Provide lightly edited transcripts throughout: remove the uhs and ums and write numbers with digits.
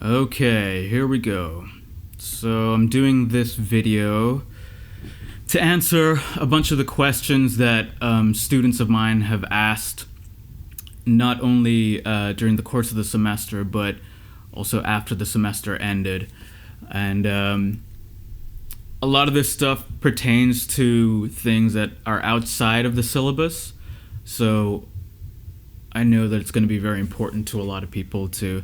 Okay, here we go. So I'm doing this video to answer a bunch of the questions that students of mine have asked, not only during the course of the semester, but also after the semester ended. And a lot of this stuff pertains to things that are outside of the syllabus. So I know that it's going to be very important to a lot of people to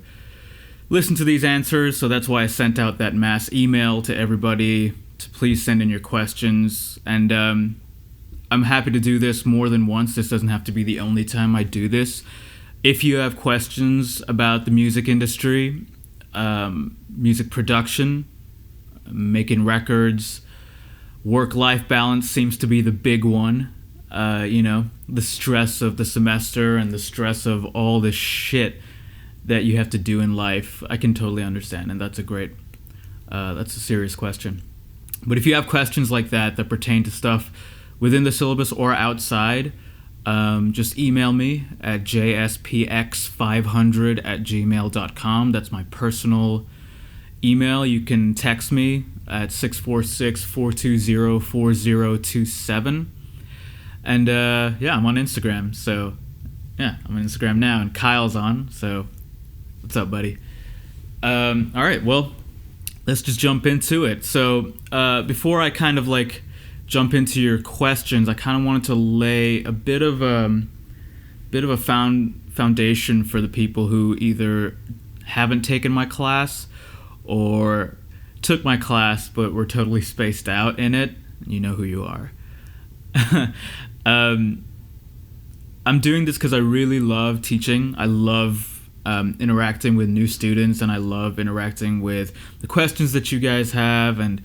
listen to these answers, so that's why I sent out that mass email to everybody to please send in your questions. And I'm happy to do this more than once. This doesn't have to be the only time I do this. If you have questions about the music industry, music production, making records, work-life balance seems to be the big one. The stress of the semester and the stress of all this shit that you have to do in life, I can totally understand, and that's a serious question. But if you have questions like that pertain to stuff within the syllabus or outside, just email me at jspx500@gmail.com. That's my personal email. You can text me at 646-420-4027. And I'm on Instagram, so yeah, I'm on Instagram now, and Kyle's on, so what's up, buddy? All right, well, let's just jump into it. So before I kind of like jump into your questions, I kind of wanted to lay a bit of a foundation for the people who either haven't taken my class or took my class but were totally spaced out in it. You know who you are. I'm doing this because I really love teaching. I love interacting with new students, and I love interacting with the questions that you guys have. And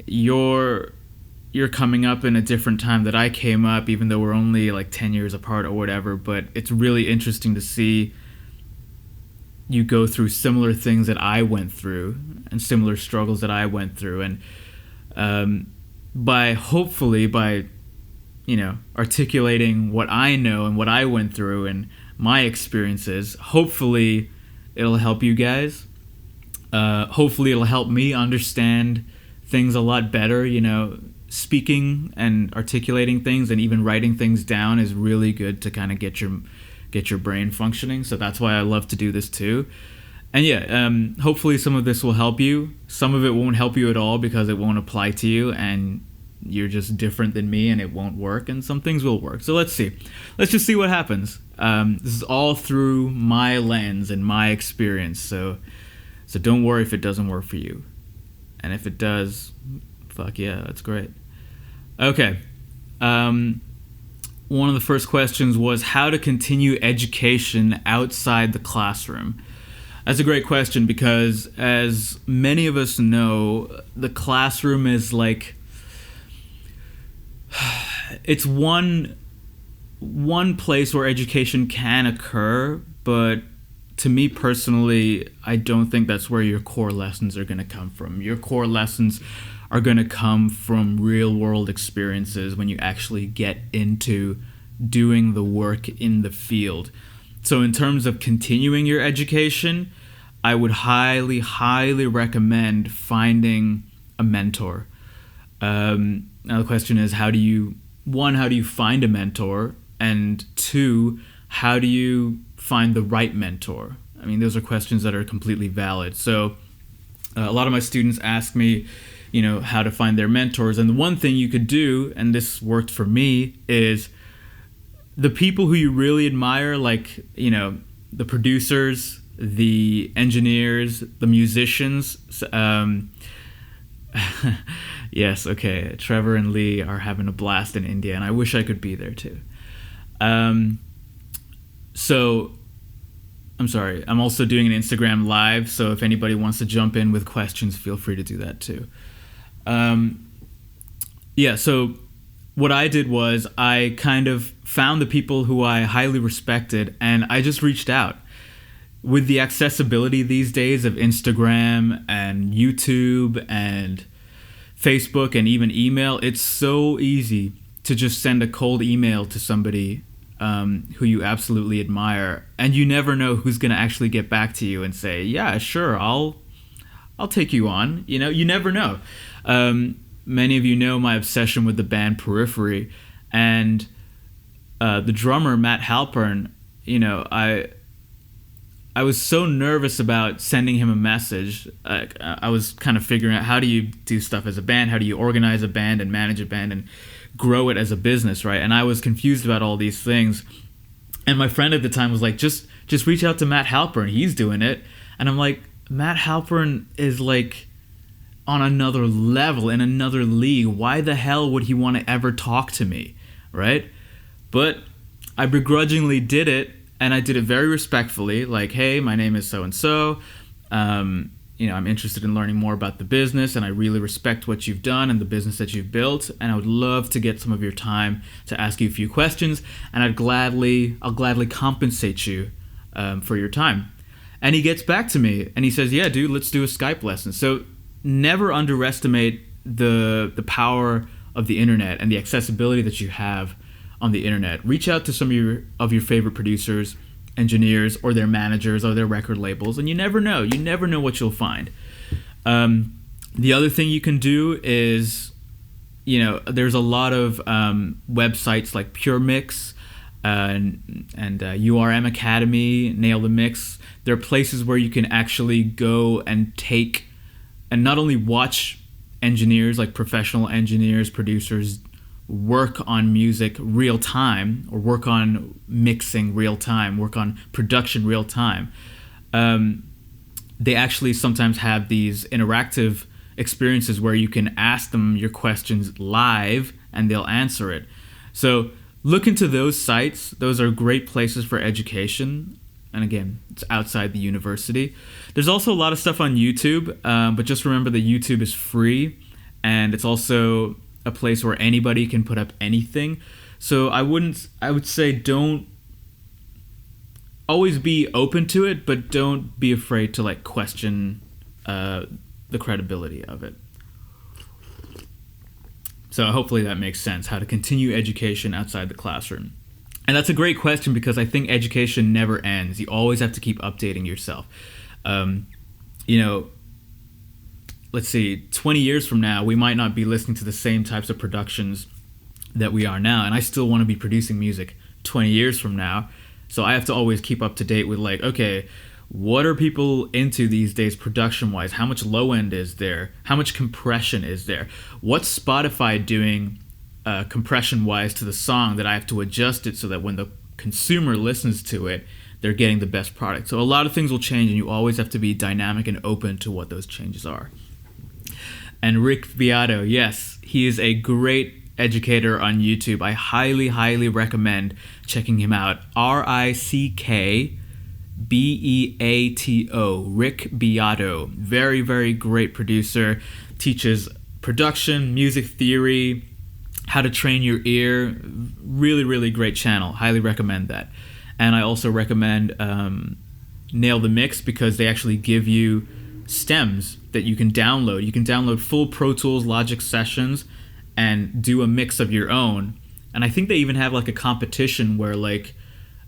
you're coming up in a different time that I came up, even though we're only like 10 years apart or whatever. But it's really interesting to see you go through similar things that I went through and similar struggles that I went through. And by articulating what I know and what I went through and my experiences, hopefully it'll help you guys. Hopefully it'll help me understand things a lot better. Speaking and articulating things and even writing things down is really good to kind of get your brain functioning. So that's why I love to do this too. And hopefully some of this will help you. Some of it won't help you at all because it won't apply to you, and you're just different than me and it won't work, and some things will work. So let's see. Let's just see what happens. This is all through my lens and my experience, so don't worry if it doesn't work for you. And if it does, fuck yeah, that's great. Okay. One of the first questions was how to continue education outside the classroom. That's a great question because, as many of us know, the classroom is like, it's one place where education can occur, but to me personally, I don't think that's where your core lessons are going to come from. Your core lessons are going to come from real world experiences when you actually get into doing the work in the field. So in terms of continuing your education, I would highly, highly recommend finding a mentor. Now the question is, how do you find a mentor? And two, how do you find the right mentor? I mean, those are questions that are completely valid. So a lot of my students ask me, how to find their mentors. And the one thing you could do, and this worked for me, is the people who you really admire, like, the producers, the engineers, the musicians. Yes, okay. Trevor and Lee are having a blast in India, and I wish I could be there too. So, I'm sorry. I'm also doing an Instagram live, so if anybody wants to jump in with questions, feel free to do that too. So what I did was I kind of found the people who I highly respected, and I just reached out. With the accessibility these days of Instagram and YouTube and Facebook and even email, it's so easy to just send a cold email to somebody who you absolutely admire, and you never know who's going to actually get back to you and say, yeah, sure, I'll take you on. You never know. Many of you know my obsession with the band Periphery, and the drummer Matt Halpern. I was so nervous about sending him a message. I was kind of figuring out, how do you do stuff as a band? How do you organize a band and manage a band and grow it as a business, right? And I was confused about all these things. And my friend at the time was like, just reach out to Matt Halpern. He's doing it. And I'm like, Matt Halpern is like on another level, in another league. Why the hell would he want to ever talk to me, right? But I begrudgingly did it. And I did it very respectfully, like, hey, my name is so-and-so. I'm interested in learning more about the business, and I really respect what you've done and the business that you've built, and I would love to get some of your time to ask you a few questions, and I'll gladly compensate you for your time. And he gets back to me, and he says, yeah, dude, let's do a Skype lesson. So never underestimate the power of the internet and the accessibility that you have on the internet. Reach out to some of your favorite producers, engineers, or their managers, or their record labels, and you never know. You never know what you'll find. The other thing you can do is, there's a lot of websites like Pure Mix and URM Academy, Nail the Mix. There are places where you can actually go and take and not only watch engineers, like professional engineers, producers, work on music real time, or work on mixing real time, work on production real time. They actually sometimes have these interactive experiences where you can ask them your questions live and they'll answer it. So look into those sites. Those are great places for education. And again, it's outside the university. There's also a lot of stuff on YouTube, but just remember that YouTube is free, and it's also a place where anybody can put up anything. So I would say don't always be open to it, but don't be afraid to like question the credibility of it. So hopefully that makes sense, how to continue education outside the classroom. And that's a great question, because I think education never ends. You always have to keep updating yourself. Let's see, 20 years from now, we might not be listening to the same types of productions that we are now. And I still want to be producing music 20 years from now. So I have to always keep up to date with like, okay, what are people into these days production-wise? How much low end is there? How much compression is there? What's Spotify doing compression-wise to the song that I have to adjust it so that when the consumer listens to it, they're getting the best product? So a lot of things will change, and you always have to be dynamic and open to what those changes are. And Rick Beato, yes, he is a great educator on YouTube. I highly, highly recommend checking him out. RickBeato, Rick Beato. Very, very great producer. Teaches production, music theory, how to train your ear. Really, really great channel. Highly recommend that. And I also recommend Nail the Mix, because they actually give you stems that you can download. You can download full Pro Tools Logic sessions and do a mix of your own. And I think they even have like a competition where like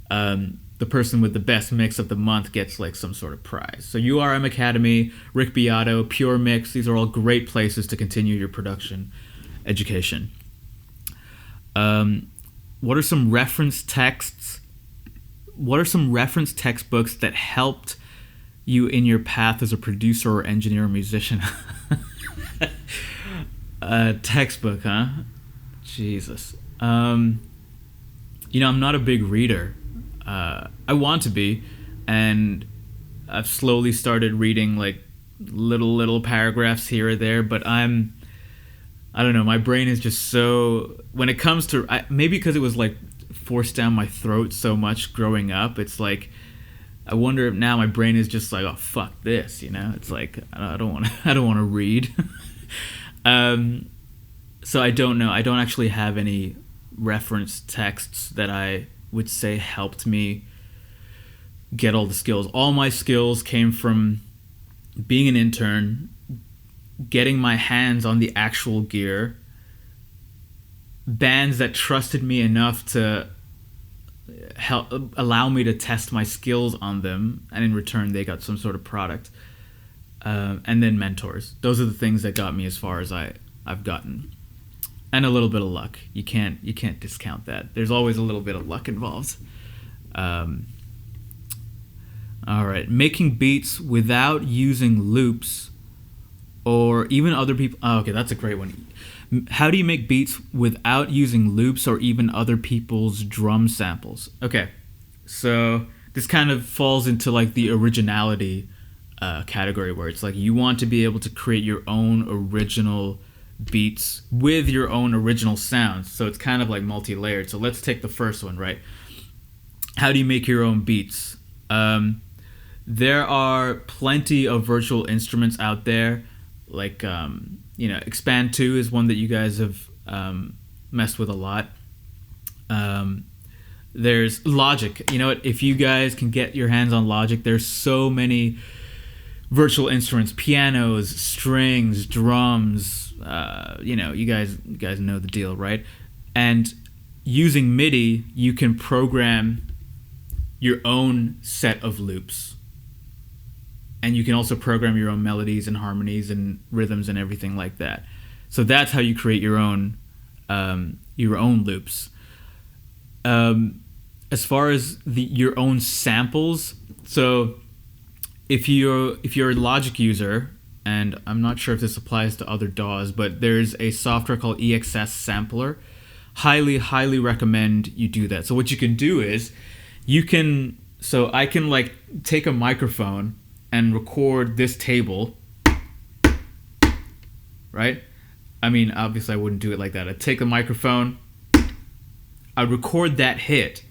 the person with the best mix of the month gets like some sort of prize. So URM Academy, Rick Beato, Pure Mix, these are all great places to continue your production education. What are some reference texts? What are some reference textbooks that helped you in your path as a producer or engineer or musician? Textbook, huh? Jesus. I'm not a big reader. I want to be, and I've slowly started reading like little paragraphs here or there, but I don't know, my brain is just so, when it comes to, maybe because it was like forced down my throat so much growing up, it's like, I wonder if now my brain is just like, oh, fuck this, it's like, I don't want to read. So I don't know. I don't actually have any reference texts that I would say helped me get all the skills. All my skills came from being an intern, getting my hands on the actual gear, bands that trusted me enough to allow me to test my skills on them, and in return they got some sort of product. And then mentors. Those are the things that got me as far as I've gotten. And a little bit of luck. You can't discount that. There's always a little bit of luck involved. All right, making beats without using loops or even other people. Oh, okay, that's a great one. How do you make beats without using loops or even other people's drum samples? Okay, so this kind of falls into like the originality category, where it's like you want to be able to create your own original beats with your own original sounds. So it's kind of like multi-layered. So let's take the first one, right? How do you make your own beats? There are plenty of virtual instruments out there. Like, Expand 2 is one that you guys have messed with a lot. There's Logic. You know what? If you guys can get your hands on Logic, there's so many virtual instruments, pianos, strings, drums. You guys know the deal, right? And using MIDI, you can program your own set of loops. And you can also program your own melodies and harmonies and rhythms and everything like that. So that's how you create your own loops. As far as your own samples, so if you're a Logic user, and I'm not sure if this applies to other DAWs, but there's a software called EXS Sampler. Highly recommend you do that. So what you can do is I can like take a microphone and record this table, right? I mean, obviously I wouldn't do it like that. I'd take the microphone, I'd record that hit,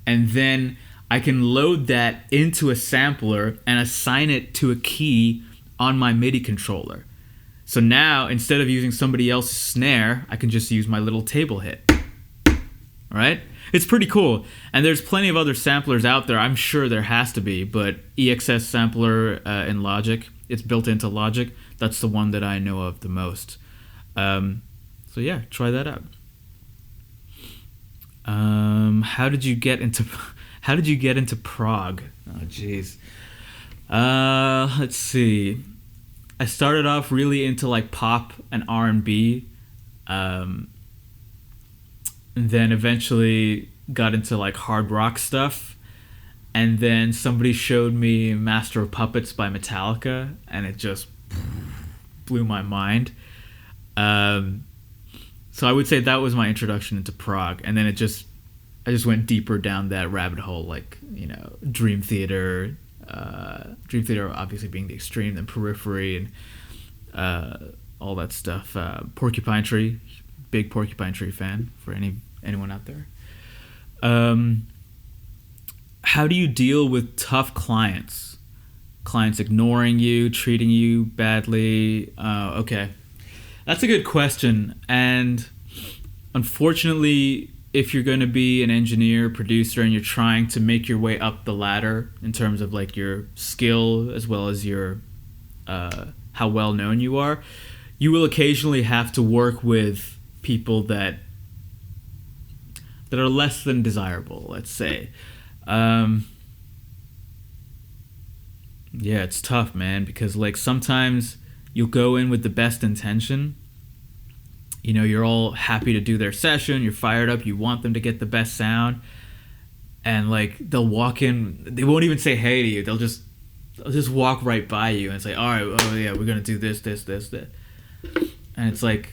and then I can load that into a sampler and assign it to a key on my MIDI controller. So now, instead of using somebody else's snare, I can just use my little table hit. All right? It's pretty cool. And there's plenty of other samplers out there. I'm sure there has to be, but EXS Sampler in Logic, it's built into Logic. That's the one that I know of the most. So yeah, try that out. How did you get into prog? Oh, jeez. Let's see. I started off really into like pop and R&B. And then eventually got into like hard rock stuff, and then somebody showed me Master of Puppets by Metallica, and it just blew my mind. So I would say that was my introduction into prog, and then I just went deeper down that rabbit hole, like, Dream Theater obviously being the extreme, then Periphery and all that stuff. Porcupine Tree, big Porcupine Tree fan for anyone out there. How do you deal with tough clients? Clients ignoring you, treating you badly? Okay. That's a good question. And unfortunately, if you're going to be an engineer, producer, and you're trying to make your way up the ladder in terms of like your skill as well as your how well known you are, you will occasionally have to work with people that are less than desirable, let's say. Yeah, it's tough, man, because like sometimes you'll go in with the best intention. You're all happy to do their session, you're fired up, you want them to get the best sound, and like they'll walk in, they won't even say hey to you, they'll just walk right by you and say, all right, oh yeah, we're gonna do this, that. And it's like,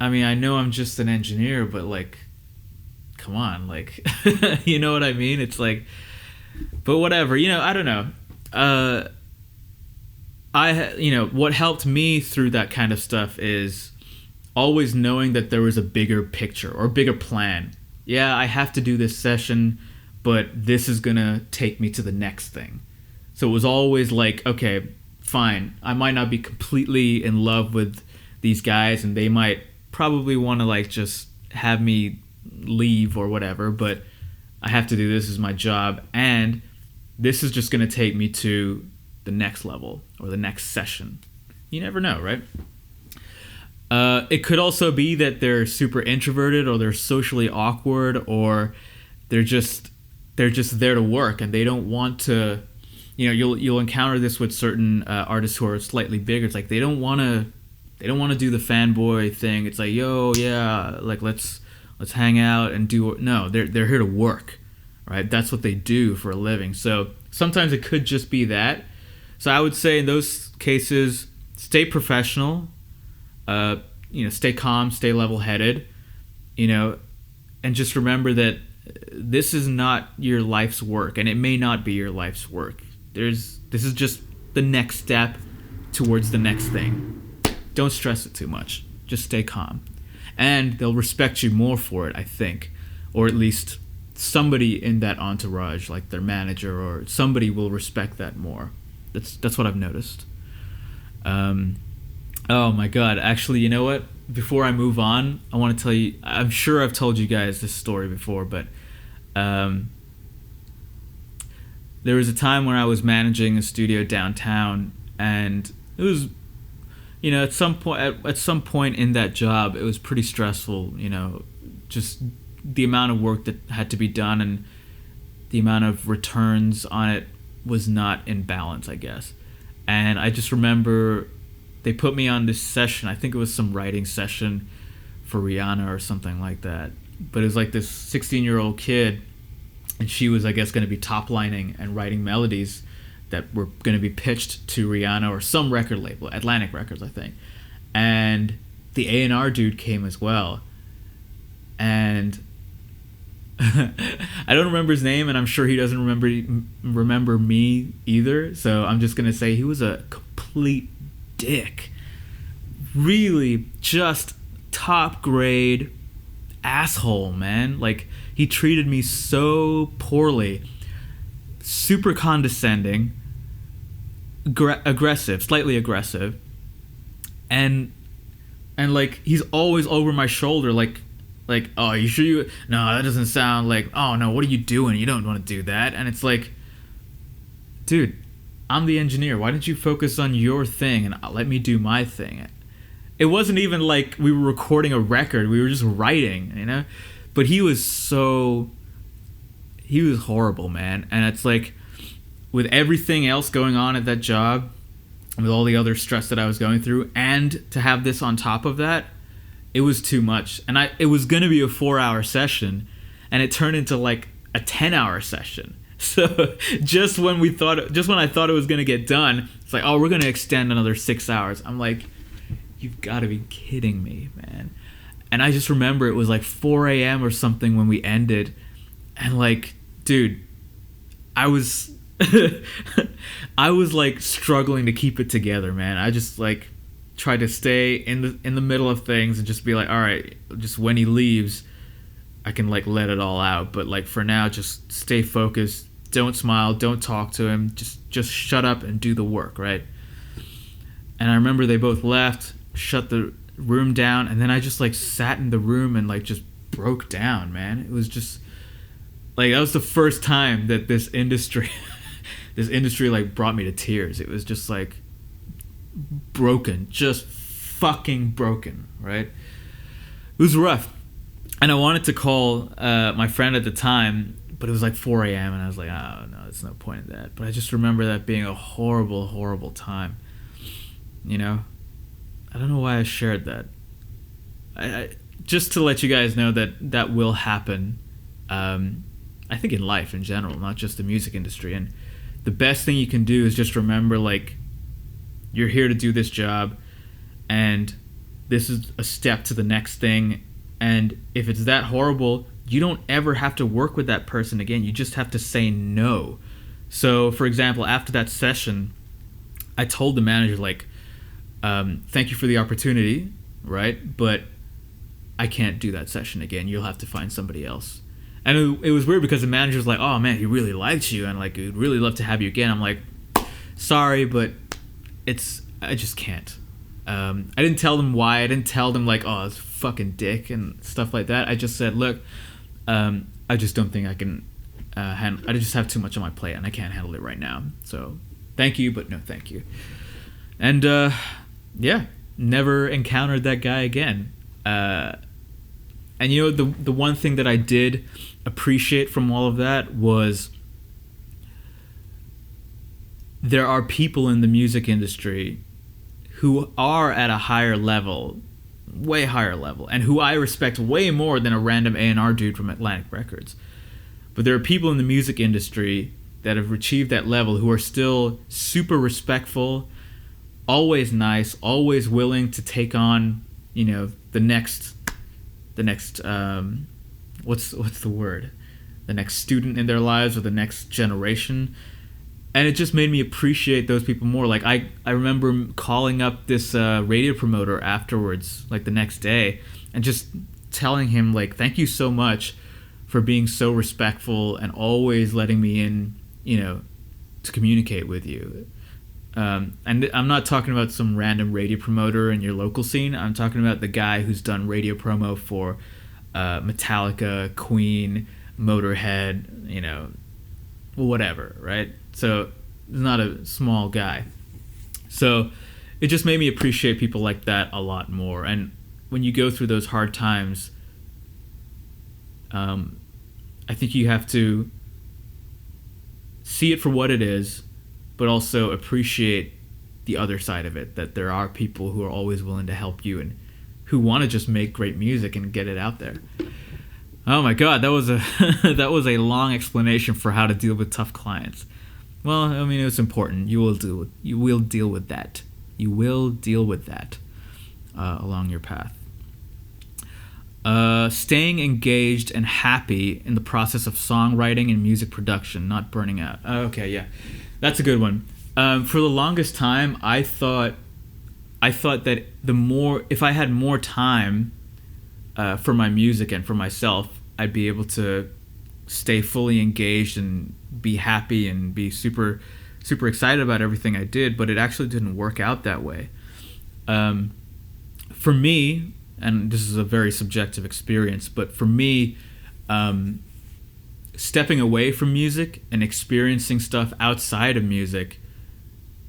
I mean, I know I'm just an engineer, but like, come on, like, you know what I mean? It's like, but whatever, I don't know. What helped me through that kind of stuff is always knowing that there was a bigger picture or a bigger plan. Yeah, I have to do this session, but this is gonna take me to the next thing. So it was always like, okay, fine, I might not be completely in love with these guys, and they might probably want to like just have me leave or whatever, but I have to do this as my job, and this is just going to take me to the next level or the next session. You never know, right? It could also be that they're super introverted, or they're socially awkward, or they're just there to work, and they don't want to. You'll encounter this with certain artists who are slightly bigger. It's like they don't want to do the fanboy thing. It's like, yo, yeah, like let's hang out and do. No, they're here to work, right? That's what they do for a living. So sometimes it could just be that. So I would say in those cases, stay professional, stay calm, stay level-headed, and just remember that this is not your life's work, and it may not be your life's work. This is just the next step towards the next thing. Don't stress it too much. Just stay calm. And they'll respect you more for it, I think. Or at least somebody in that entourage, like their manager or somebody, will respect that more. That's what I've noticed. Oh my god, actually, you know what? Before I move on, I want to tell you, I'm sure I've told you guys this story before, but there was a time when I was managing a studio downtown, and it was, at some point in that job, it was pretty stressful, just the amount of work that had to be done and the amount of returns on it was not in balance, I guess. And I just remember they put me on this session. I think it was some writing session for Rihanna or something like that. But it was like this 16-year-old kid, and she was, I guess, going to be top-lining and writing melodies that were going to be pitched to Rihanna or some record label, Atlantic Records, I think. And the A&R dude came as well. And I don't remember his name, and I'm sure he doesn't remember me either. So I'm just going to say he was a complete dick. Really just top grade asshole, man. Like, he treated me so poorly. Super condescending, aggressive, slightly aggressive, and like he's always over my shoulder, like, oh, you sure no, that doesn't sound like, oh no, what are you doing? You don't want to do that. And it's like, dude, I'm the engineer. Why didn't you focus on your thing and let me do my thing? It wasn't even like we were recording a record. We were just writing, But he was horrible, man. And it's like, with everything else going on at that job, with all the other stress that I was going through, and to have this on top of that, it was too much. And it was going to be a 4-hour session, and it turned into like a 10-hour session. So just when I thought it was going to get done, it's like, oh, we're going to extend another 6 hours. I'm like, you've got to be kidding me, man. And I just remember it was like 4 a.m. or something when we ended. And like, dude, I was like struggling to keep it together, man. I just like tried to stay in the middle of things and just be like, all right, just when he leaves, I can like let it all out. But like for now, just stay focused. Don't smile. Don't talk to him. Just shut up and do the work, right? And I remember they both left, shut the room down, and then I just like sat in the room and like just broke down, man. It was just like, that was the first time that this industry like brought me to tears. It was just like broken, just fucking broken, right? It was rough. And I wanted to call my friend at the time, but it was like 4 a.m. and I was like, oh no, there's no point in that. But I just remember that being a horrible, horrible time. I don't know why I shared that. I just to let you guys know that will happen. I think in life in general, not just the music industry. And the best thing you can do is just remember, like, you're here to do this job, and this is a step to the next thing. And if it's that horrible, you don't ever have to work with that person again. You just have to say no. So, for example, after that session, I told the manager, like, thank you for the opportunity, right? But I can't do that session again. You'll have to find somebody else. And it was weird because the manager was like, oh man, he really likes you and like, we'd really love to have you again. I'm like, sorry, but I just can't. I didn't tell them why. I didn't tell them like, oh, it's fucking dick and stuff like that. I just said, look, I just don't think I can handle. I just have too much on my plate and I can't handle it right now. So thank you, but no thank you. And yeah, never encountered that guy again. And the one thing that I did appreciate from all of that was there are people in the music industry who are at a higher level, way higher level, and who I respect way more than a random A&R dude from Atlantic Records. But there are people in the music industry that have achieved that level who are still super respectful, always nice, always willing to take on, the next what's the word? The next student in their lives or the next generation. And it just made me appreciate those people more. Like I remember calling up this radio promoter afterwards, like the next day, and just telling him, like, thank you so much for being so respectful and always letting me in, to communicate with you. And I'm not talking about some random radio promoter in your local scene. I'm talking about the guy who's done radio promo for Metallica, Queen, Motorhead, whatever, right? So he's not a small guy. So it just made me appreciate people like that a lot more. And when you go through those hard times, I think you have to see it for what it is, but also appreciate the other side of it, that there are people who are always willing to help you and who want to just make great music and get it out there. Oh my God, that was a long explanation for how to deal with tough clients. Well, I mean, it was important. You will deal with that. You will deal with that along your path. Staying engaged and happy in the process of songwriting and music production, not burning out. Okay, yeah, that's a good one. For the longest time, I thought that if I had more time for my music and for myself, I'd be able to stay fully engaged and be happy and be super, super excited about everything I did. But it actually didn't work out that way. For me, and this is a very subjective experience, but for me, stepping away from music and experiencing stuff outside of music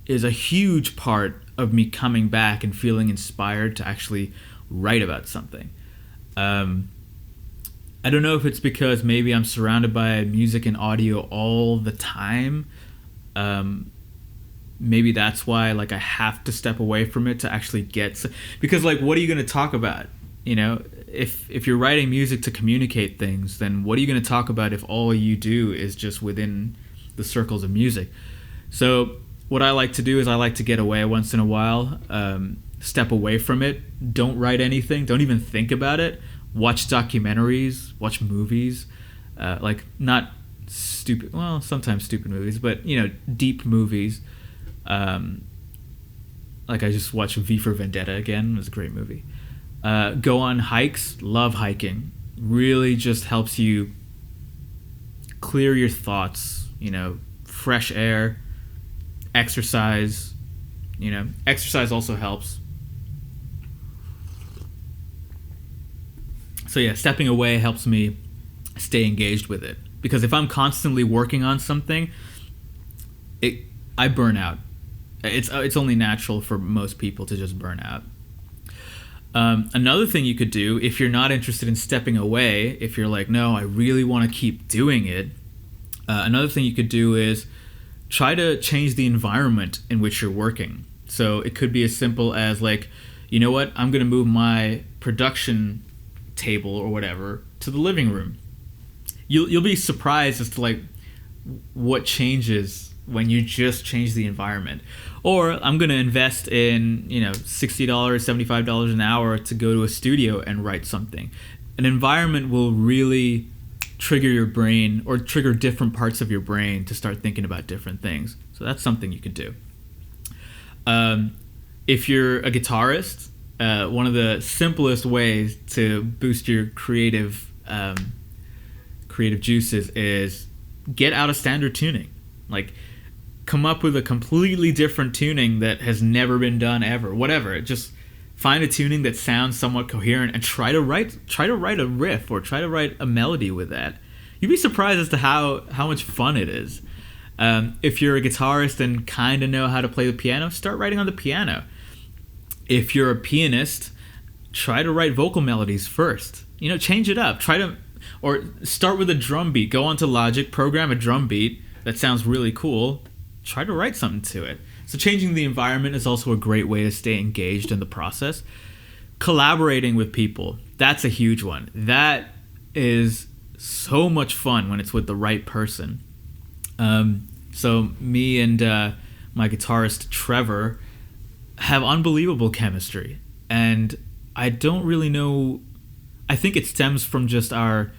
is a huge part of me coming back and feeling inspired to actually write about something. I don't know if it's because maybe I'm surrounded by music and audio all the time. Maybe that's why, like, I have to step away from it to actually because, like, what are you going to talk about? If you're writing music to communicate things, then what are you going to talk about if all you do is just within the circles of music? So what I like to do is I like to get away once in a while, step away from it, don't write anything, don't even think about it, watch documentaries, watch movies, like not stupid, well, sometimes stupid movies, but, deep movies. Like I just watched V for Vendetta again. It was a great movie. Go on hikes. Love hiking. Really just helps you clear your thoughts, fresh air, exercise. Exercise also helps. So yeah, stepping away helps me stay engaged with it. Because if I'm constantly working on something, I burn out. It's only natural for most people to just burn out. Another thing you could do, if you're not interested in stepping away, if you're like, no, I really want to keep doing it, another thing you could do is try to change the environment in which you're working. So it could be as simple as, like, you know what, I'm going to move my production table or whatever to the living room. You'll be surprised as to, like, what changes when you just change the environment. Or I'm going to invest in, $60, $75 an hour to go to a studio and write something. An environment will really trigger your brain or trigger different parts of your brain to start thinking about different things. So that's something you could do. If you're a guitarist, one of the simplest ways to boost your creative juices is get out of standard tuning. Like, come up with a completely different tuning that has never been done ever. Whatever. Just find a tuning that sounds somewhat coherent and try to write a riff or try to write a melody with that. You'd be surprised as to how much fun it is. If you're a guitarist and kind of know how to play the piano, start writing on the piano. If you're a pianist, try to write vocal melodies first. change it up. Or start with a drum beat. Go onto Logic, program a drum beat that sounds really cool. Try to write something to it. So changing the environment is also a great way to stay engaged in the process. Collaborating with people, that's a huge one. That is so much fun when it's with the right person. So me and my guitarist Trevor have unbelievable chemistry, and I don't really know. I think it stems from just our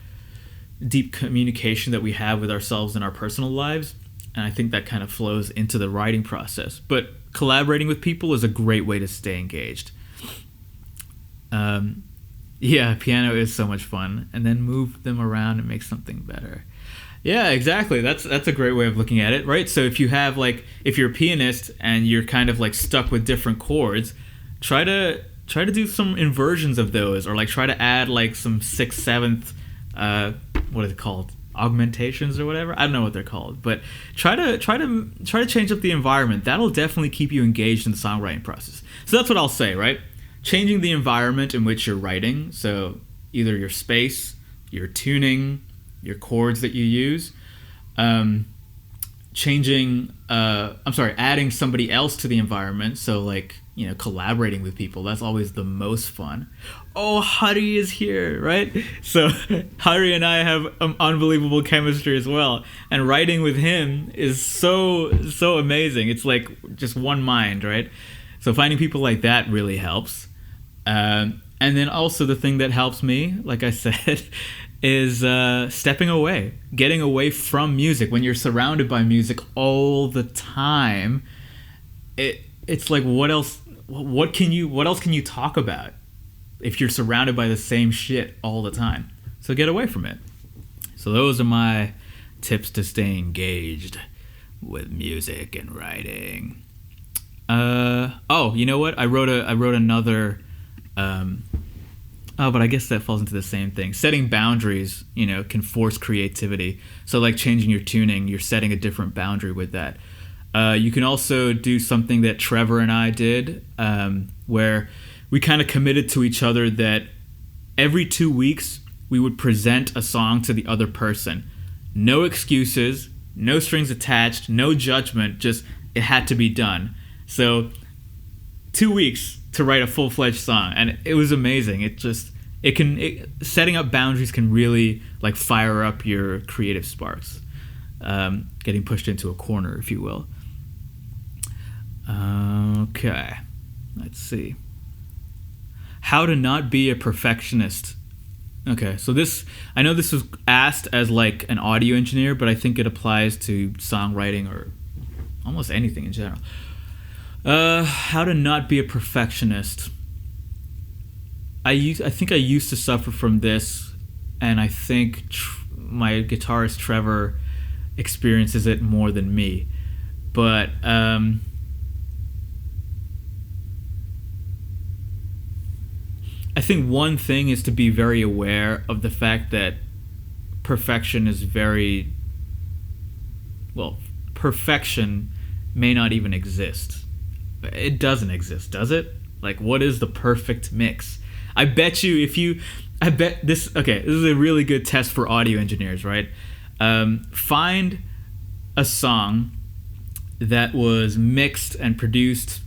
deep communication that we have with ourselves in our personal lives, and I think that kind of flows into the writing process. But collaborating with people is a great way to stay engaged. Yeah, piano is so much fun, and then move them around and make something better. Yeah, exactly. That's a great way of looking at it, right? So if you have if you're a pianist and you're kind of stuck with different chords, try to do some inversions of those, or try to add some 6th, 7th, what is it called? Augmentations or whatever. I don't know what they're called, but try to change up the environment. That'll definitely keep you engaged in the songwriting process. So that's what I'll say, right? Changing the environment in which you're writing, so either your space, your tuning, your chords that you use, adding somebody else to the environment, so collaborating with people, that's always the most fun. Oh, Hari is here, right? So Hari and I have unbelievable chemistry as well, and writing with him is so amazing. It's just one mind, right? So finding people like that really helps. And then also the thing that helps me, like I said, is stepping away, getting away from music. When you're surrounded by music all the time, it's what else can you talk about if you're surrounded by the same shit all the time? So get away from it. So those are my tips to stay engaged with music and writing. You know what? I wrote another. But I guess that falls into the same thing. Setting boundaries, can force creativity. So changing your tuning, you're setting a different boundary with that. You can also do something that Trevor and I did, where we kind of committed to each other that every 2 weeks we would present a song to the other person. No excuses, no strings attached, no judgment, just it had to be done. So 2 weeks to write a full-fledged song, and it was amazing. Setting up boundaries can really fire up your creative sparks, getting pushed into a corner, if you will. Okay, let's see. How to not be a perfectionist. Okay, so I know this was asked as an audio engineer, but I think it applies to songwriting or almost anything in general. How to not be a perfectionist. I think I used to suffer from this, and I think my guitarist Trevor experiences it more than me. But I think one thing is to be very aware of the fact that perfection may not even exist. It doesn't exist, does it? What is the perfect mix? I bet this is a really good test for audio engineers, right? Find a song that was mixed and produced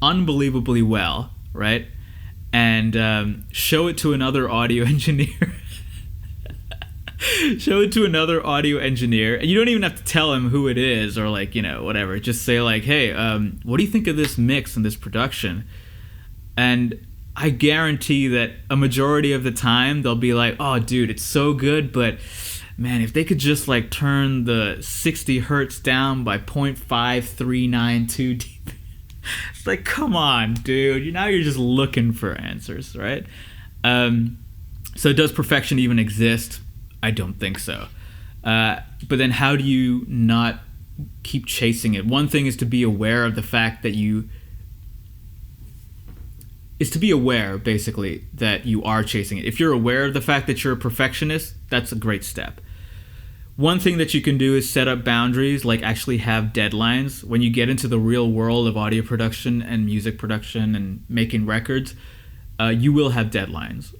unbelievably well, right? And show it to another audio engineer. Show it to another audio engineer, and you don't even have to tell him who it is or whatever. Just say hey, what do you think of this mix and this production? And I guarantee that a majority of the time they'll be oh dude, it's so good, but man, if they could just turn the 60 hertz down by 0.5392 dB. It's come on, dude. Now you're just looking for answers, right? So does perfection even exist? I don't think so. But then how do you not keep chasing it? One thing is to be aware of the fact that basically, that you are chasing it. If you're aware of the fact that you're a perfectionist, that's a great step. One thing that you can do is set up boundaries, actually have deadlines. When you get into the real world of audio production and music production and making records, you will have deadlines.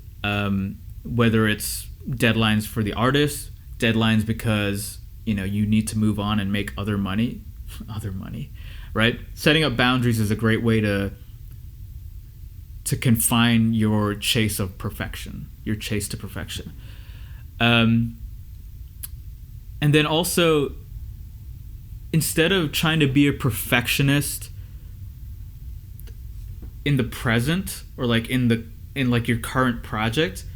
whether it's deadlines for the artist, deadlines because you need to move on and make other money, right? Setting up boundaries is a great way to confine your chase to perfection. And then also, instead of trying to be a perfectionist in the present, or like in like your current project,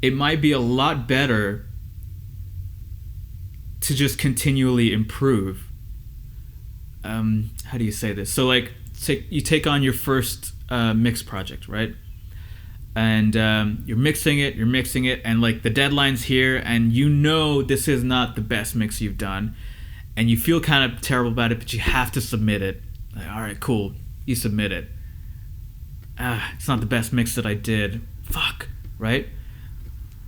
it might be a lot better to just continually improve. How do you say this? So like, you take on your first mix project, right? And you're mixing it, and like the deadline's here, and this is not the best mix you've done, and you feel kind of terrible about it, but you have to submit it. Like, all right, cool, you submit it. It's not the best mix that I did. Fuck, right?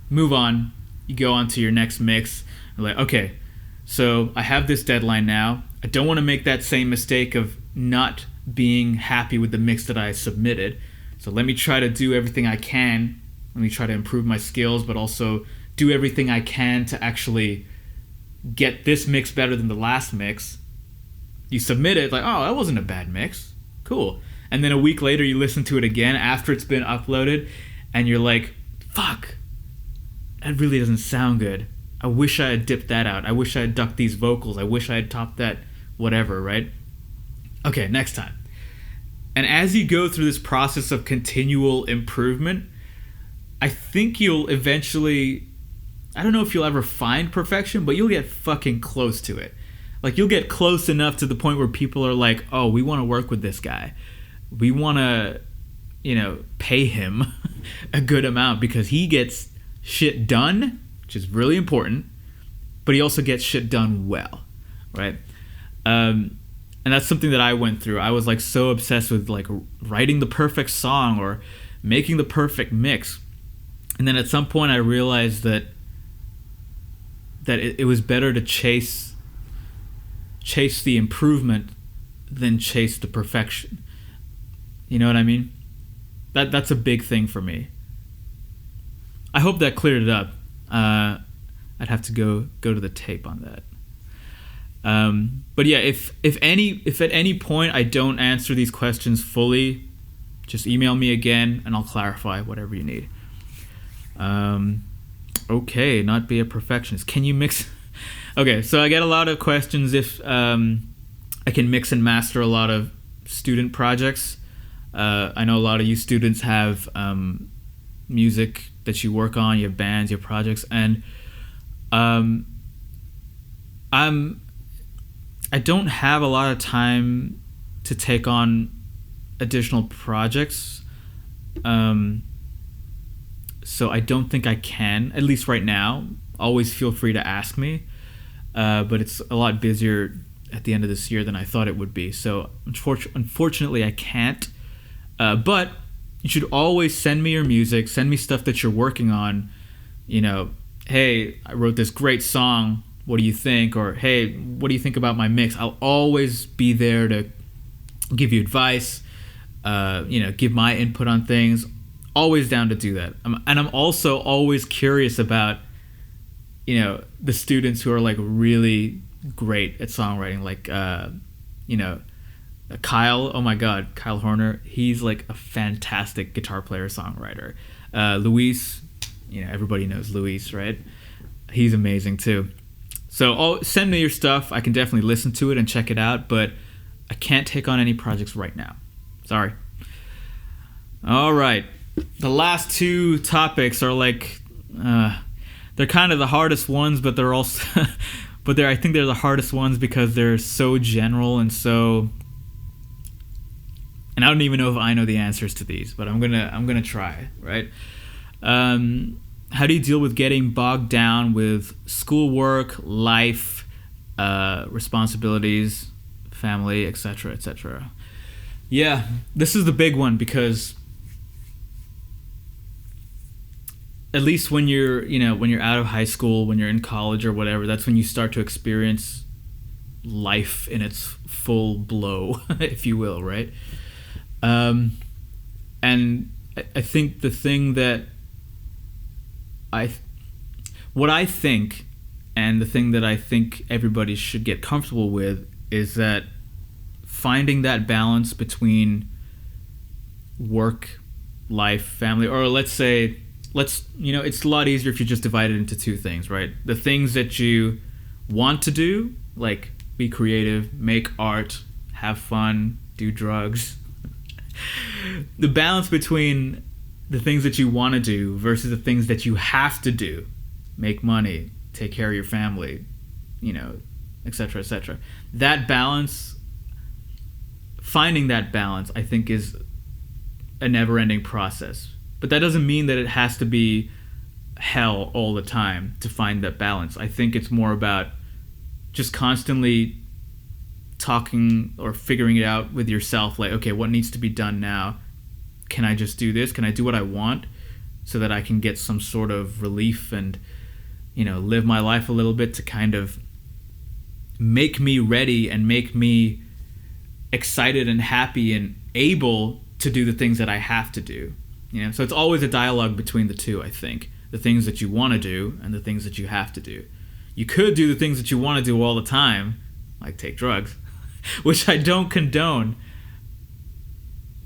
Move on. You go on to your next mix. You're like, okay, so I have this deadline now. I don't want to make that same mistake of not being happy with the mix that I submitted. So let me try to do everything I can. Let me try to improve my skills, but also do everything I can to actually get this mix better than the last mix. You submit it, like, oh, that wasn't a bad mix. Cool. And then a week later, you listen to it again after it's been uploaded, and you're like, fuck, that really doesn't sound good. I wish I had dipped that out. I wish I had ducked these vocals. I wish I had topped that whatever, right? Okay, next time. And as you go through this process of continual improvement, I think you'll eventually, I don't know if you'll ever find perfection, but you'll get fucking close to it. Like, you'll get close enough to the point where people are like, oh, we want to work with this guy. We want to, pay him a good amount because he gets shit done, which is really important, but he also gets shit done well, right? And that's something that I went through. I was like so obsessed with like writing the perfect song or making the perfect mix. And then at some point I realized that it was better to chase the improvement than chase the perfection. You know what I mean? That's a big thing for me. I hope that cleared it up. I'd have to go to the tape on that. But yeah, if at any point I don't answer these questions fully, just email me again and I'll clarify whatever you need. Okay, not be a perfectionist. Can you mix? Okay, so I get a lot of questions if I can mix and master a lot of student projects. I know a lot of you students have music that you work on, you have bands, you have projects, and I don't have a lot of time to take on additional projects, so I don't think I can, at least right now. Always feel free to ask me, but it's a lot busier at the end of this year than I thought it would be, so unfortunately I can't. But you should always send me your music, send me stuff that you're working on. Hey, I wrote this great song, what do you think? Or hey, what do you think about my mix? I'll always be there to give you advice, give my input on things. Always down to do that. And I'm also always curious about, the students who are like really great at songwriting, like, Kyle, oh my God, Kyle Horner, he's like a fantastic guitar player, songwriter. Luis, everybody knows Luis, right? He's amazing too. So send me your stuff. I can definitely listen to it and check it out, but I can't take on any projects right now. Sorry. All right. The last two topics are like, they're kind of the hardest ones, but they're also, I think they're the hardest ones because they're so general and so, and I don't even know if I know the answers to these, but I'm gonna try, right? How do you deal with getting bogged down with schoolwork, life, responsibilities, family, etc., etc.? Yeah, this is the big one because at least when you're out of high school, when you're in college or whatever, that's when you start to experience life in its full blow, if you will, right? And I think the thing that I what I think, and the thing that I think everybody should get comfortable with, is that finding that balance between work, life, family, or it's a lot easier if you just divide it into two things, right? The things that you want to do, like be creative, make art, have fun, do drugs. The balance between the things that you want to do versus the things that you have to do, make money, take care of your family, etc., etc. That balance, finding that balance, I think is a never-ending process. But that doesn't mean that it has to be hell all the time to find that balance. I think it's more about just constantly talking or figuring it out with yourself, like, okay, what needs to be done now? Can I just do this? Can I do what I want so that I can get some sort of relief and, live my life a little bit to kind of make me ready and make me excited and happy and able to do the things that I have to do. So it's always a dialogue between the two, I think. The things that you want to do and the things that you have to do. You could do the things that you want to do all the time, like take drugs, which I don't condone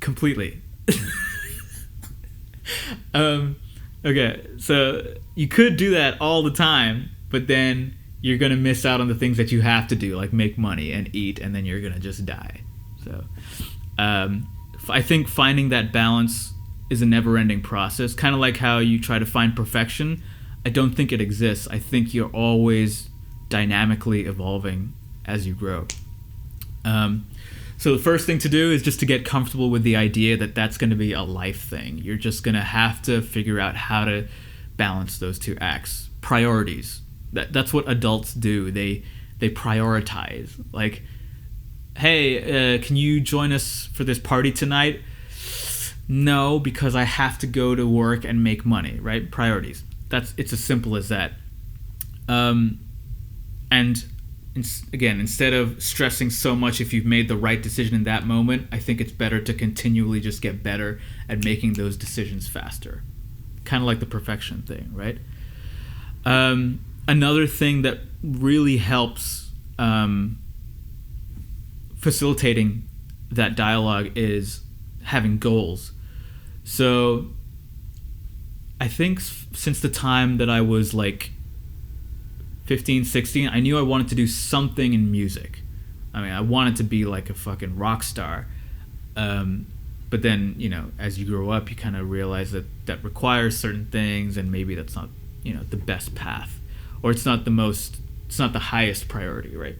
completely. Okay, so you could do that all the time, but then you're going to miss out on the things that you have to do, like make money and eat, and then you're going to just die. So I think finding that balance is a never-ending process, kind of like how you try to find perfection. I don't think it exists. I think you're always dynamically evolving as you grow. So the first thing to do is just to get comfortable with the idea that that's going to be a life thing. You're just going to have to figure out how to balance those two acts. Priorities. That's what adults do. They prioritize. Like, hey, can you join us for this party tonight? No, because I have to go to work and make money, right? Priorities. It's as simple as that. And again, instead of stressing so much if you've made the right decision in that moment, I think it's better to continually just get better at making those decisions faster. Kind of like the perfection thing, right? Another thing that really helps facilitating that dialogue is having goals. So I think since the time that I was like 15, 16, I knew I wanted to do something in music. I mean, I wanted to be like a fucking rock star. But then, as you grow up, you kind of realize that requires certain things, and maybe that's not, the best path, or it's not the highest priority, right?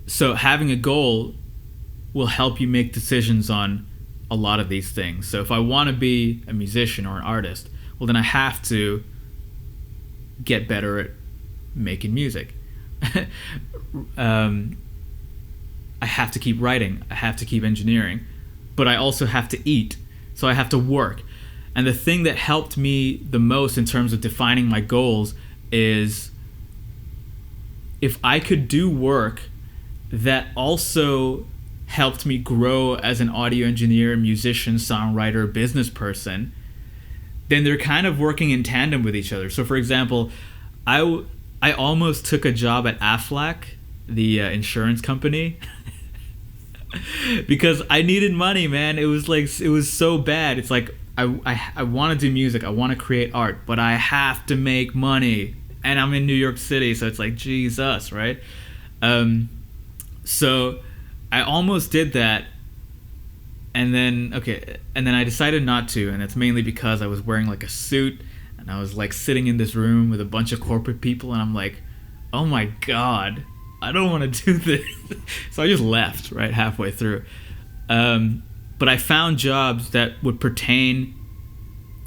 So having a goal will help you make decisions on a lot of these things. So if I want to be a musician or an artist, well, then I have to get better at making music. I have to keep writing. I have to keep engineering. But I also have to eat. So I have to work. And the thing that helped me the most in terms of defining my goals is if I could do work that also helped me grow as an audio engineer, musician, songwriter, business person, then they're kind of working in tandem with each other. So for example, I almost took a job at Aflac, the insurance company, because I needed money, man. It was so bad. It's like I want to do music, I want to create art, but I have to make money, and I'm in New York City, so it's like Jesus, right? So I almost did that, and then I decided not to, and it's mainly because I was wearing like a suit, and I was like sitting in this room with a bunch of corporate people, and I'm like, oh my God, I don't want to do this. So I just left right halfway through. But I found jobs that would pertain,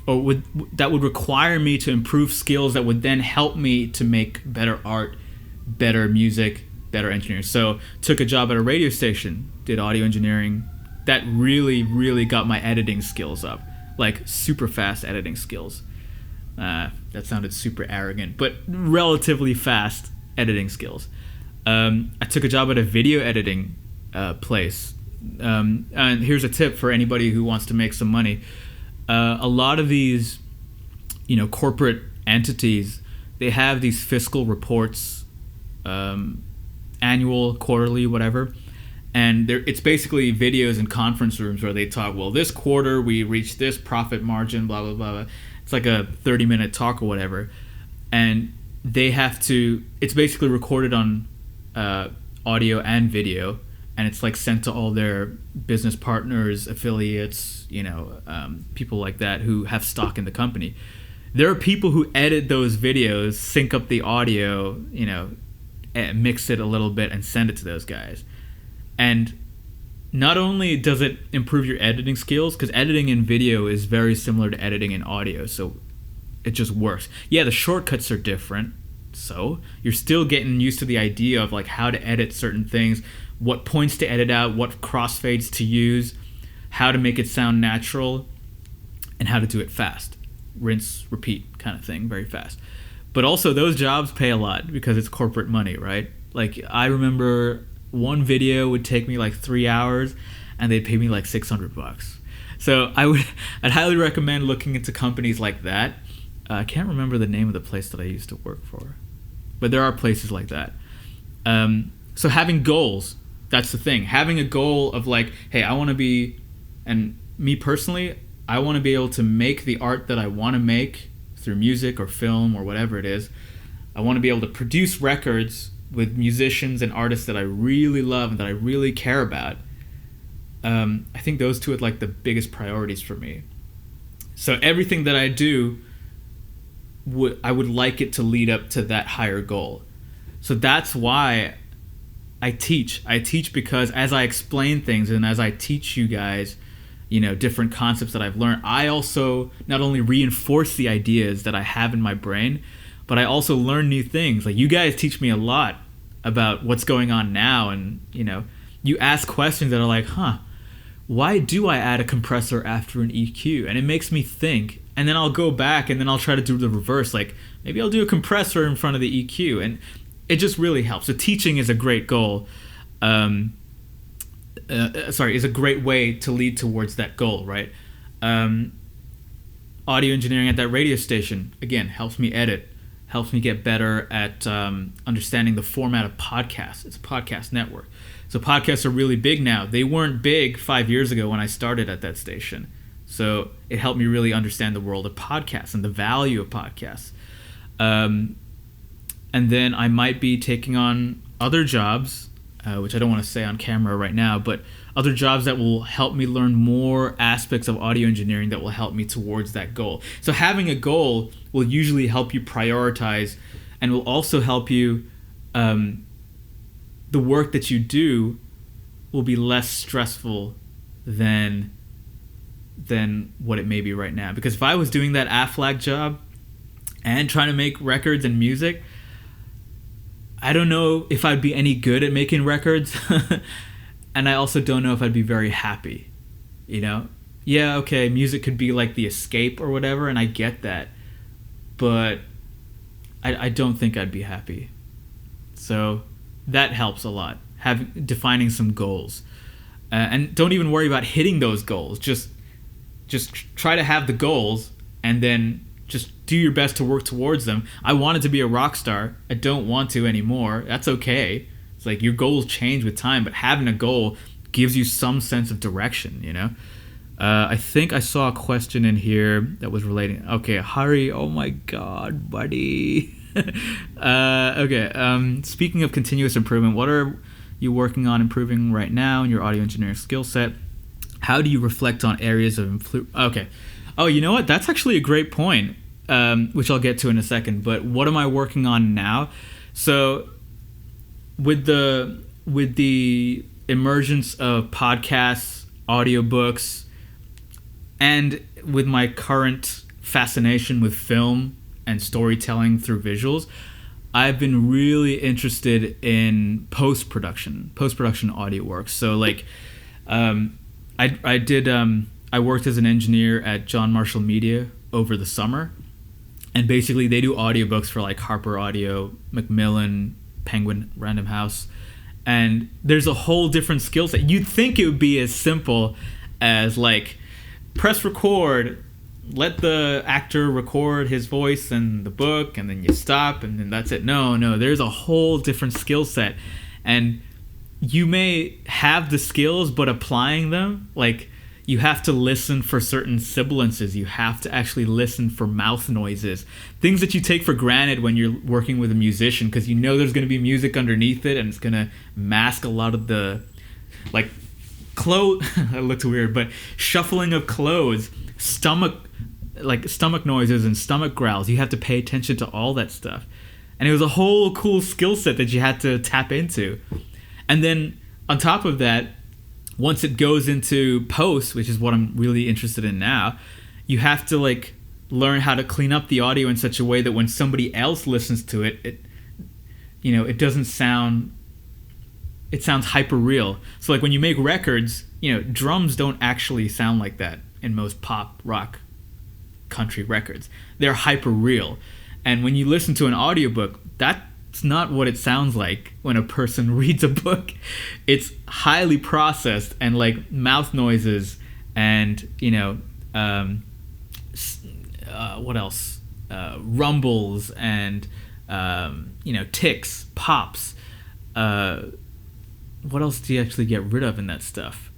or that would require me to improve skills that would then help me to make better art, better music, better engineering. So took a job at a radio station, did audio engineering. That really, really got my editing skills up, like super fast editing skills. That sounded super arrogant, but relatively fast editing skills. I took a job at a video editing place. And here's a tip for anybody who wants to make some money. A lot of these corporate entities, they have these fiscal reports, annual, quarterly, whatever. And it's basically videos in conference rooms where they talk, well, this quarter we reached this profit margin, blah, blah, blah, blah. It's like a 30-minute talk or whatever. And they have to, it's basically recorded on audio and video. And it's like sent to all their business partners, affiliates, people like that who have stock in the company. There are people who edit those videos, sync up the audio, and mix it a little bit and send it to those guys. And not only does it improve your editing skills, because editing in video is very similar to editing in audio, so it just works. Yeah, the shortcuts are different, so you're still getting used to the idea of like how to edit certain things, what points to edit out, what crossfades to use, how to make it sound natural, and how to do it fast. Rinse, repeat kind of thing, very fast. But also those jobs pay a lot because it's corporate money, right? Like I remember one video would take me like 3 hours and they'd pay me like $600. So I'd highly recommend looking into companies like that. I can't remember the name of the place that I used to work for, but there are places like that. So having goals, that's the thing. Having a goal of like, hey, I want to be, and me personally, I want to be able to make the art that I want to make through music or film or whatever it is. I want to be able to produce records with musicians and artists that I really love and that I really care about. I think those two are like the biggest priorities for me. So everything that I do, I would like it to lead up to that higher goal. So that's why I teach. I teach because as I explain things and as I teach you guys, different concepts that I've learned, I also not only reinforce the ideas that I have in my brain, but I also learn new things. Like you guys teach me a lot about what's going on now, and you ask questions that are like, why do I add a compressor after an EQ? And it makes me think, and then I'll go back and then I'll try to do the reverse, like maybe I'll do a compressor in front of the EQ, and it just really helps. So teaching is a great goal. Is a great way to lead towards that goal, right? Audio engineering at that radio station, again, helps me edit, helps me get better at understanding the format of podcasts. It's a podcast network. So podcasts are really big now. They weren't big 5 years ago when I started at that station. So it helped me really understand the world of podcasts and the value of podcasts. And then I might be taking on other jobs, which I don't want to say on camera right now, but other jobs that will help me learn more aspects of audio engineering that will help me towards that goal. So having a goal will usually help you prioritize and will also help you, the work that you do will be less stressful than what it may be right now. Because if I was doing that AFLAC job and trying to make records and music, I don't know if I'd be any good at making records. And I also don't know if I'd be very happy. Yeah, okay, music could be like the escape or whatever, and I get that. But I don't think I'd be happy. So that helps a lot, defining some goals. And don't even worry about hitting those goals. Just try to have the goals and then just do your best to work towards them. I wanted to be a rock star. I don't want to anymore. That's okay. It's like your goals change with time, but having a goal gives you some sense of direction, I think I saw a question in here that was relating. Okay, Hari, oh my God, buddy. Okay, speaking of continuous improvement, what are you working on improving right now in your audio engineering skill set? How do you reflect on areas of influence? Okay. Oh, you know what? That's actually a great point, which I'll get to in a second. But what am I working on now? So with the emergence of podcasts, audiobooks, and with my current fascination with film and storytelling through visuals, I've been really interested in post-production audio work. So like, I worked as an engineer at John Marshall Media over the summer, and basically they do audiobooks for like Harper Audio, Macmillan, Penguin, Random House, and there's a whole different skill set. You'd think it would be as simple as like press record, let the actor record his voice and the book, and then you stop, and then that's it. No, there's a whole different skill set, and you may have the skills, but applying them, like, you have to listen for certain sibilances. You have to actually listen for mouth noises, things that you take for granted when you're working with a musician, because you know there's going to be music underneath it, and it's going to mask a lot of the, like, it looks weird, but shuffling of clothes, stomach noises and stomach growls. You have to pay attention to all that stuff. And it was a whole cool skill set that you had to tap into. And then on top of that, once it goes into post, which is what I'm really interested in now, you have to like learn how to clean up the audio in such a way that when somebody else listens to it, it doesn't sound, it sounds hyper real. So like when you make records, drums don't actually sound like that in most pop, rock, country records. They're hyper real. And when you listen to an audiobook, that's not what it sounds like when a person reads a book. It's highly processed, and like mouth noises and, what else? Rumbles and, ticks, pops. What else do you actually get rid of in that stuff?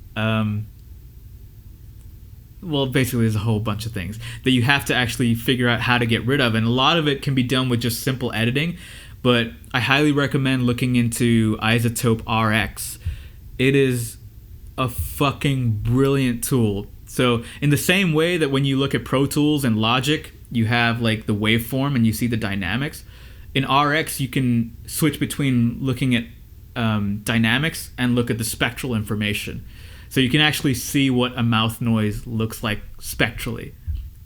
Well, basically, there's a whole bunch of things that you have to actually figure out how to get rid of. And a lot of it can be done with just simple editing. But I highly recommend looking into Isotope RX. It is a fucking brilliant tool. So in the same way that when you look at Pro Tools and Logic, you have like the waveform and you see the dynamics. In RX, you can switch between looking at dynamics and look at the spectral information. So you can actually see what a mouth noise looks like spectrally.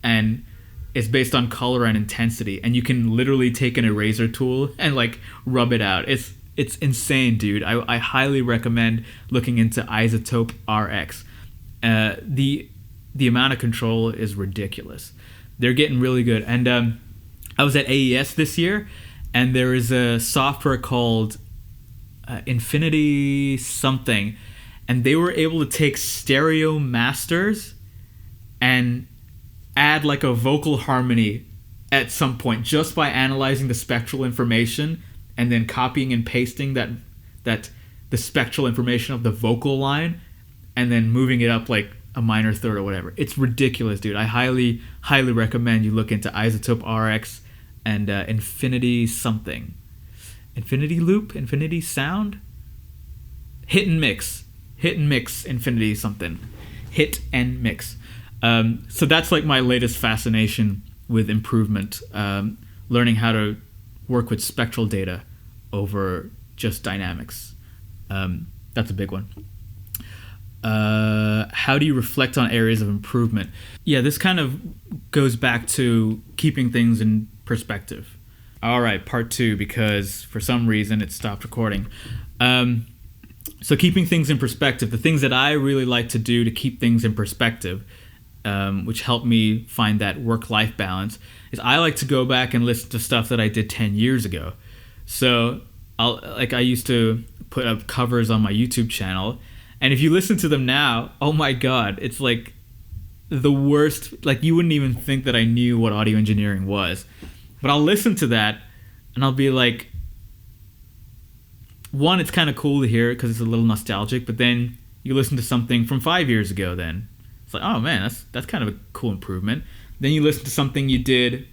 And it's based on color and intensity. And you can literally take an eraser tool and like rub it out. It's insane, dude. I highly recommend looking into Isotope RX. The amount of control is ridiculous. They're getting really good. And I was at AES this year, and there is a software called Infinity something, and they were able to take stereo masters and add like a vocal harmony at some point just by analyzing the spectral information and then copying and pasting that the spectral information of the vocal line and then moving it up like a minor third or whatever. It's ridiculous, dude. I highly recommend you look into Isotope RX and Infinity something. Infinity Loop? Infinity Sound? Hit and Mix, Infinity something. Hit and Mix. So that's like my latest fascination with improvement. Learning how to work with spectral data over just dynamics. That's a big one. How do you reflect on areas of improvement? Yeah, this kind of goes back to keeping things in perspective. All right, part 2, because for some reason it stopped recording. So keeping things in perspective, the things that I really like to do to keep things in perspective, which help me find that work-life balance, is I like to go back and listen to stuff that I did 10 years ago. So I used to put up covers on my YouTube channel, and if you listen to them now, oh my God, it's like the worst. Like you wouldn't even think that I knew what audio engineering was. But I'll listen to that and I'll be like, one, it's kind of cool to hear it because it's a little nostalgic, but then you listen to something from 5 years ago then. It's like, oh man, that's kind of a cool improvement. Then you listen to something you did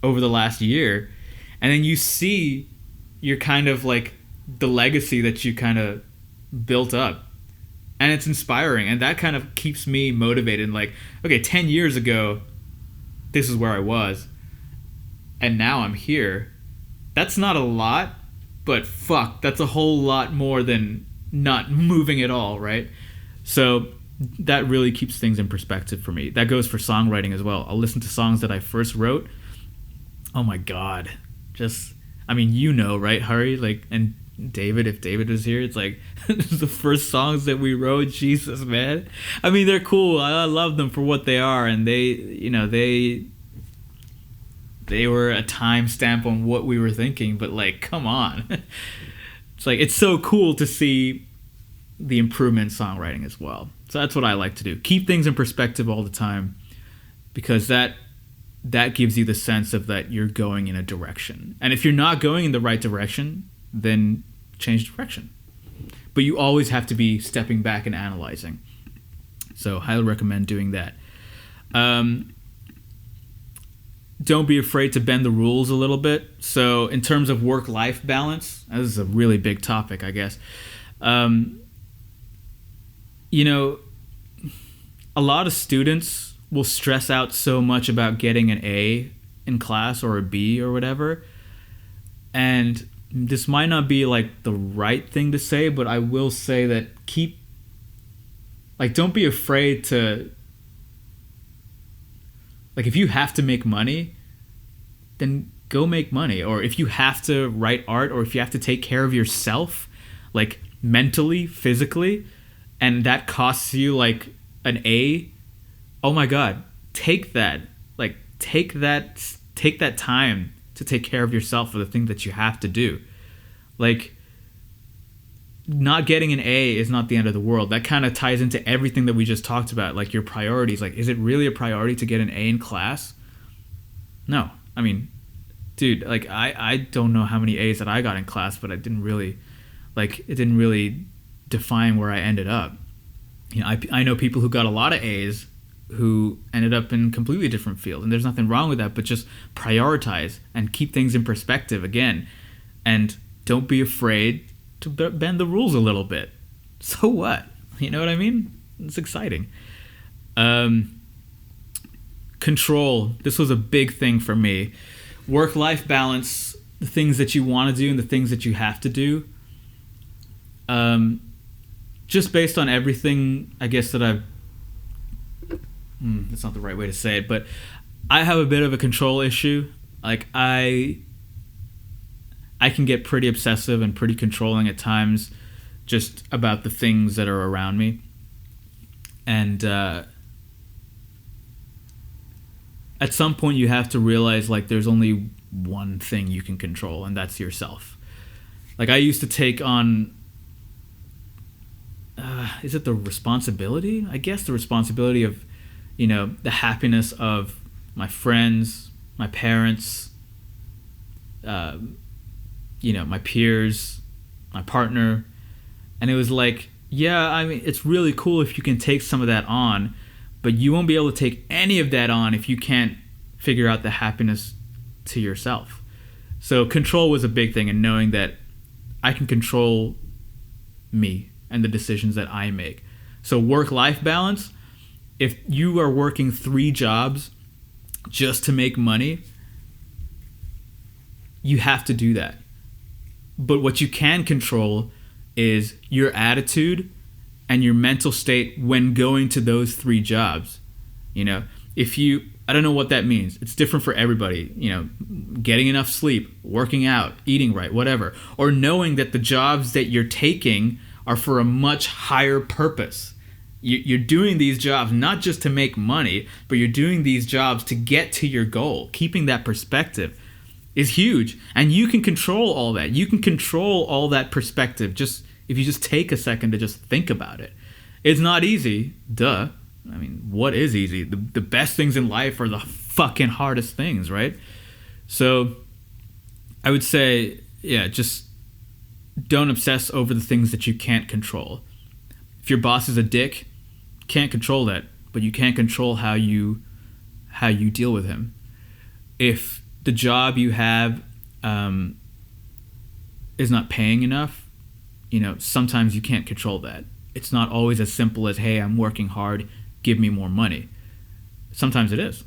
over the last year, and then you see your kind of like the legacy that you kind of built up. And it's inspiring, and that kind of keeps me motivated. Like, okay, 10 years ago, this is where I was, and now I'm here. That's not a lot, but fuck, that's a whole lot more than not moving at all, right? So that really keeps things in perspective for me. That goes for songwriting as well. I'll listen to songs that I first wrote. Oh my God. Right, Hari? Like, and David, if David was here, it's like the first songs that we wrote. Jesus, man. I mean, they're cool. I love them for what they are, and they were a timestamp on what we were thinking. But like, come on, it's like it's so cool to see the improvement in songwriting as well. So that's what I like to do. Keep things in perspective all the time. because that gives you the sense of that you're going in a direction. And if you're not going in the right direction, then change direction. But you always have to be stepping back and analyzing. So highly recommend doing that. Don't be afraid to bend the rules a little bit. So in terms of work-life balance, this is a really big topic, I guess. You know, a lot of students will stress out so much about getting an A in class or a B or whatever. And this might not be like the right thing to say, but I will say that don't be afraid to, like, if you have to make money, then go make money. Or if you have to write art, or if you have to take care of yourself, like mentally, physically, and that costs you like an A, oh my God, take that. Like, take that time to take care of yourself for the thing that you have to do. Like, not getting an A is not the end of the world. That kind of ties into everything that we just talked about, like your priorities. Like, is it really a priority to get an A in class? No. I mean, dude, like, I don't know how many A's that I got in class, but it didn't really define where I ended up. You know, I know people who got a lot of A's who ended up in completely different fields, and there's nothing wrong with that, but just prioritize and keep things in perspective again, and don't be afraid to bend the rules a little bit. So what? You know what I mean? It's exciting. Control. This was a big thing for me. Work-life balance, the things that you want to do and the things that you have to do. Just based on everything, I guess, that I've... that's not the right way to say it, but I have a bit of a control issue. Like, I can get pretty obsessive and pretty controlling at times just about the things that are around me. And at some point you have to realize, like, there's only one thing you can control, and that's yourself. Like, I used to take on... is it the responsibility? I guess the responsibility of, you know, the happiness of my friends, my parents, you know, my peers, my partner. And it was like, yeah, I mean, it's really cool if you can take some of that on, but you won't be able to take any of that on if you can't figure out the happiness to yourself. So control was a big thing, and knowing that I can control me and the decisions that I make. So work-life balance, if you are working 3 jobs just to make money, you have to do that. But what you can control is your attitude and your mental state when going to those 3 jobs. You know, I don't know what that means. It's different for everybody. You know, getting enough sleep, working out, eating right, whatever. Or knowing that the jobs that you're taking are for a much higher purpose. You're doing these jobs not just to make money, but you're doing these jobs to get to your goal. Keeping that perspective is huge. And you can control all that. You can control all that perspective just if you just take a second to just think about it. It's not easy. Duh. I mean, what is easy? The best things in life are the fucking hardest things, right? So I would say, yeah, just don't obsess over the things that you can't control. If your boss is a dick, can't control that, but you can control how you deal with him. If the job you have is not paying enough, you know, sometimes you can't control that. It's not always as simple as, hey, I'm working hard, give me more money. Sometimes it is.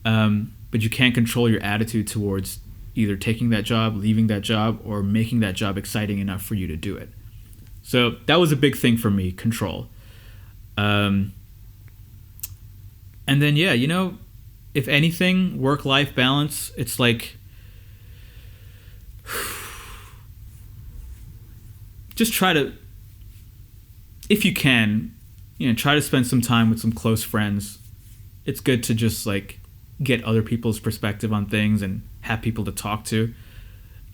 But you can't control your attitude towards either taking that job, leaving that job, or making that job exciting enough for you to do it. So that was a big thing for me, control. And then, yeah, you know, if anything, work-life balance, it's like, just try to, if you can, you know, try to spend some time with some close friends. It's good to just, like, get other people's perspective on things and have people to talk to.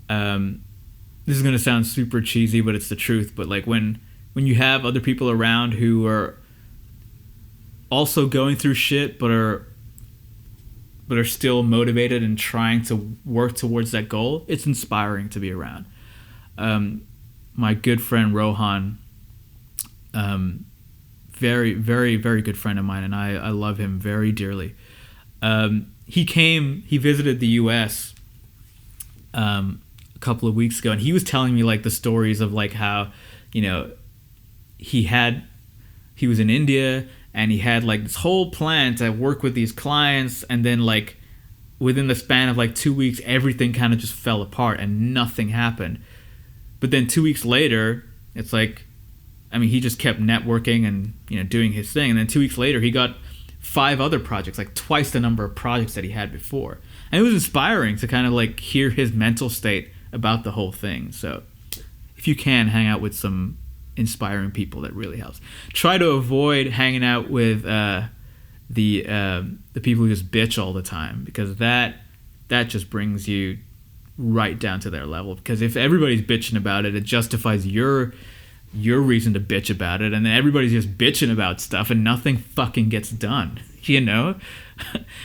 This is going to sound super cheesy, but it's the truth. But, like, when you have other people around who are also going through shit but are but are still motivated and trying to work towards that goal, it's inspiring to be around. My good friend Rohan, very, very, very good friend of mine, and I love him very dearly. He visited the U.S. A couple of weeks ago, and he was telling me like the stories of like how, he was in India and he had like this whole plan to work with these clients, and then like within the span of like 2 weeks, everything kind of just fell apart and nothing happened. But then 2 weeks later, it's like, he just kept networking and, doing his thing. And then 2 weeks later, he got 5 other projects, like twice the number of projects that he had before. And it was inspiring to kind of like hear his mental state about the whole thing. So if you can, hang out with some inspiring people, that really helps. Try to avoid hanging out with the people who just bitch all the time, because that just brings you right down to their level. Because if everybody's bitching about it, it justifies your reason to bitch about it, and then everybody's just bitching about stuff and nothing fucking gets done.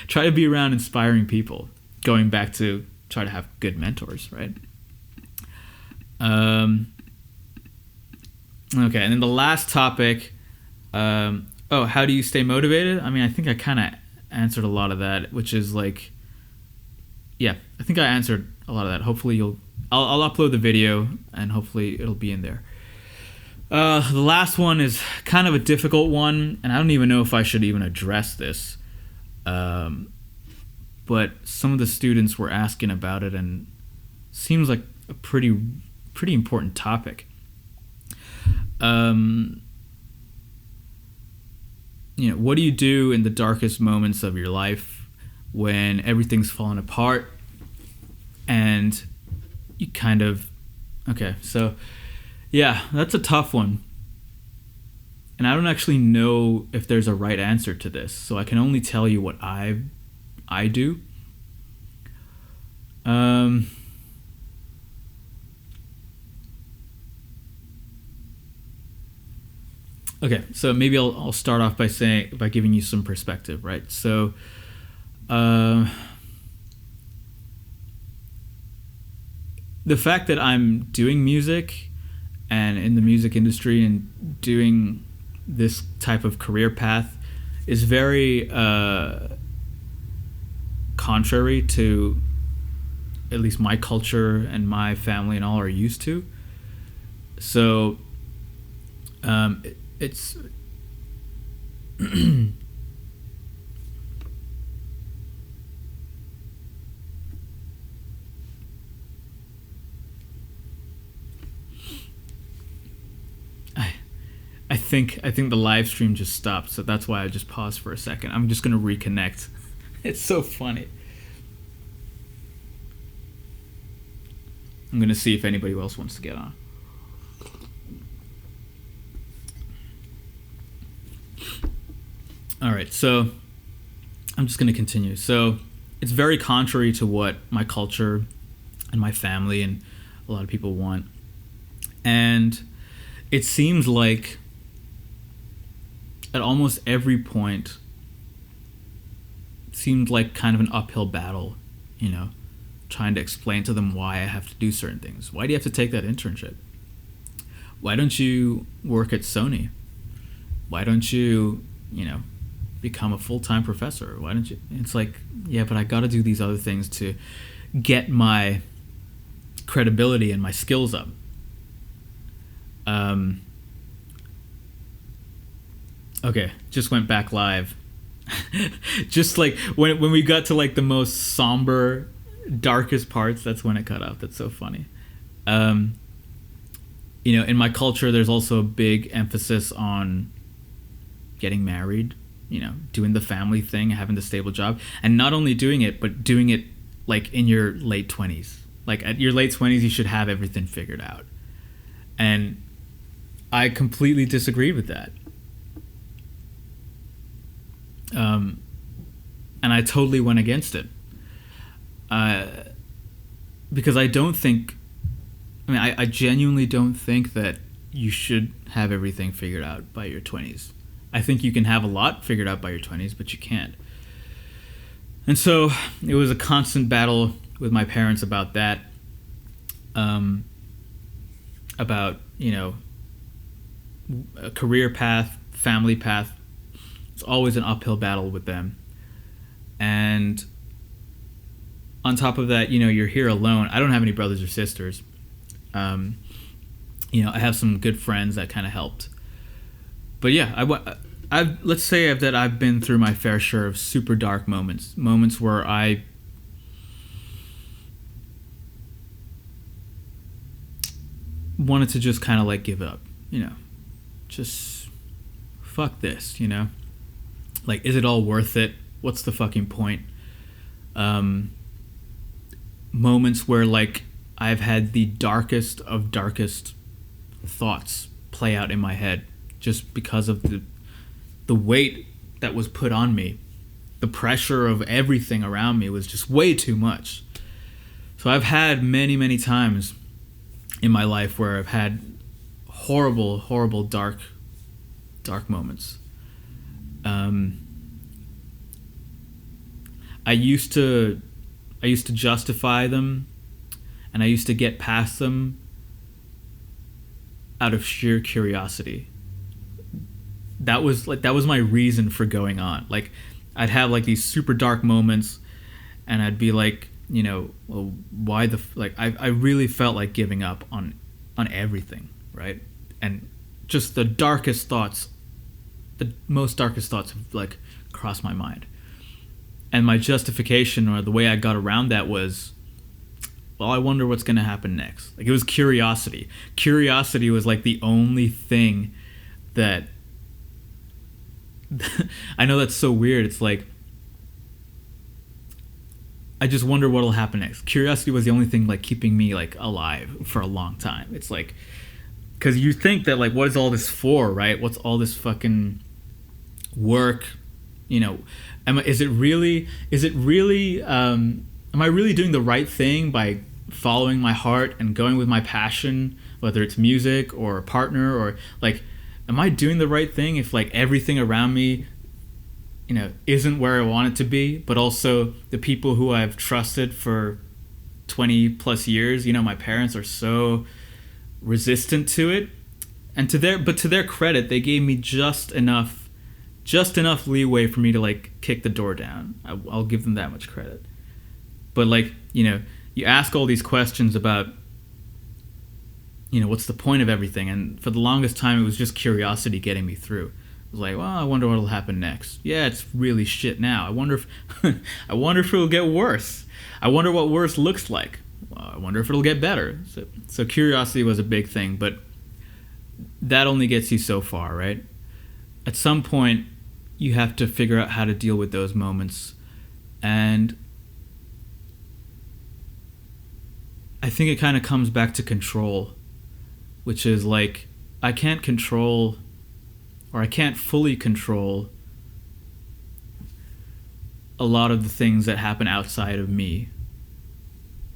Try to be around inspiring people. Going back to try to have good mentors, right? Okay, and then the last topic, how do you stay motivated? I think I kind of answered a lot of that, which is like, I think I answered a lot of that. Hopefully I'll upload the video and hopefully it'll be in there. The last one is kind of a difficult one, and I don't even know if I should even address this. But some of the students were asking about it, and it seems like a pretty important topic. What do you do in the darkest moments of your life when everything's falling apart and you kind of... Okay, so... yeah, that's a tough one. And I don't actually know if there's a right answer to this, so I can only tell you what I do. Okay, so maybe I'll start off by giving you some perspective, right? So, the fact that I'm doing music and in the music industry and doing this type of career path is very contrary to at least my culture and my family and all are used to. So it's I think the live stream just stopped, so that's why I just paused for a second. I'm just gonna reconnect. It's so funny. I'm gonna see if anybody else wants to get on. All right, so I'm just gonna continue. So it's very contrary to what my culture and my family and a lot of people want, and it seems like at almost every point seemed like kind of an uphill battle, trying to explain to them why I have to do certain things. Why do you have to take that internship? Why don't you work at Sony? Why don't you, become a full-time professor? Why don't you? It's like, yeah, but I got to do these other things to get my credibility and my skills up. Okay, just went back live. Just like when we got to like the most somber, darkest parts, that's when it cut out. That's so funny. In my culture, there's also a big emphasis on getting married, doing the family thing, having the stable job, and not only doing it, but doing it like in your late 20s. Like at your late 20s, you should have everything figured out. And I completely disagreed with that. And I totally went against it. Because I don't think... I genuinely don't think that you should have everything figured out by your 20s. I think you can have a lot figured out by your 20s, but you can't. And so it was a constant battle with my parents about that. About, a career path, family path. It's always an uphill battle with them. And on top of that, you're here alone. I don't have any brothers or sisters. I have some good friends that kind of helped. But yeah, let's say that I've been through my fair share of super dark moments where I wanted to just kind of like give up, just fuck this, like, is it all worth it? What's the fucking point? Moments where like I've had the darkest of darkest thoughts play out in my head just because of the weight that was put on me. The pressure of everything around me was just way too much. So I've had many, many times in my life where I've had horrible, horrible, dark moments. I used to justify them, and I used to get past them out of sheer curiosity. That was my reason for going on. Like, I'd have like these super dark moments, and I'd be like, well, why I really felt like giving up on everything, right? And just the most darkest thoughts have like crossed my mind. And my justification, or the way I got around that, was, well, I wonder what's going to happen next. Like, it was curiosity. Curiosity was like the only thing that I know that's so weird. It's like, I just wonder what'll happen next. Curiosity was the only thing like keeping me like alive for a long time. It's like, because you think that like, what is all this for, right? What's all this fucking work? Is it really? Am I really doing the right thing by following my heart and going with my passion, whether it's music or a partner, or like, am I doing the right thing if like everything around me, isn't where I want it to be, but also the people who I've trusted for 20 plus years, my parents, are so resistant to it. And to their credit, they gave me just enough leeway for me to like kick the door down. I'll give them that much credit. But like, you ask all these questions about, what's the point of everything? And for the longest time, it was just curiosity getting me through. It was like, well, I wonder what'll happen next. Yeah, it's really shit now. I wonder if it'll get worse. I wonder what worse looks like. Well, I wonder if it'll get better. So curiosity was a big thing, but that only gets you so far, right? At some point, you have to figure out how to deal with those moments. And I think it kind of comes back to control, which is like, I can't fully control a lot of the things that happen outside of me.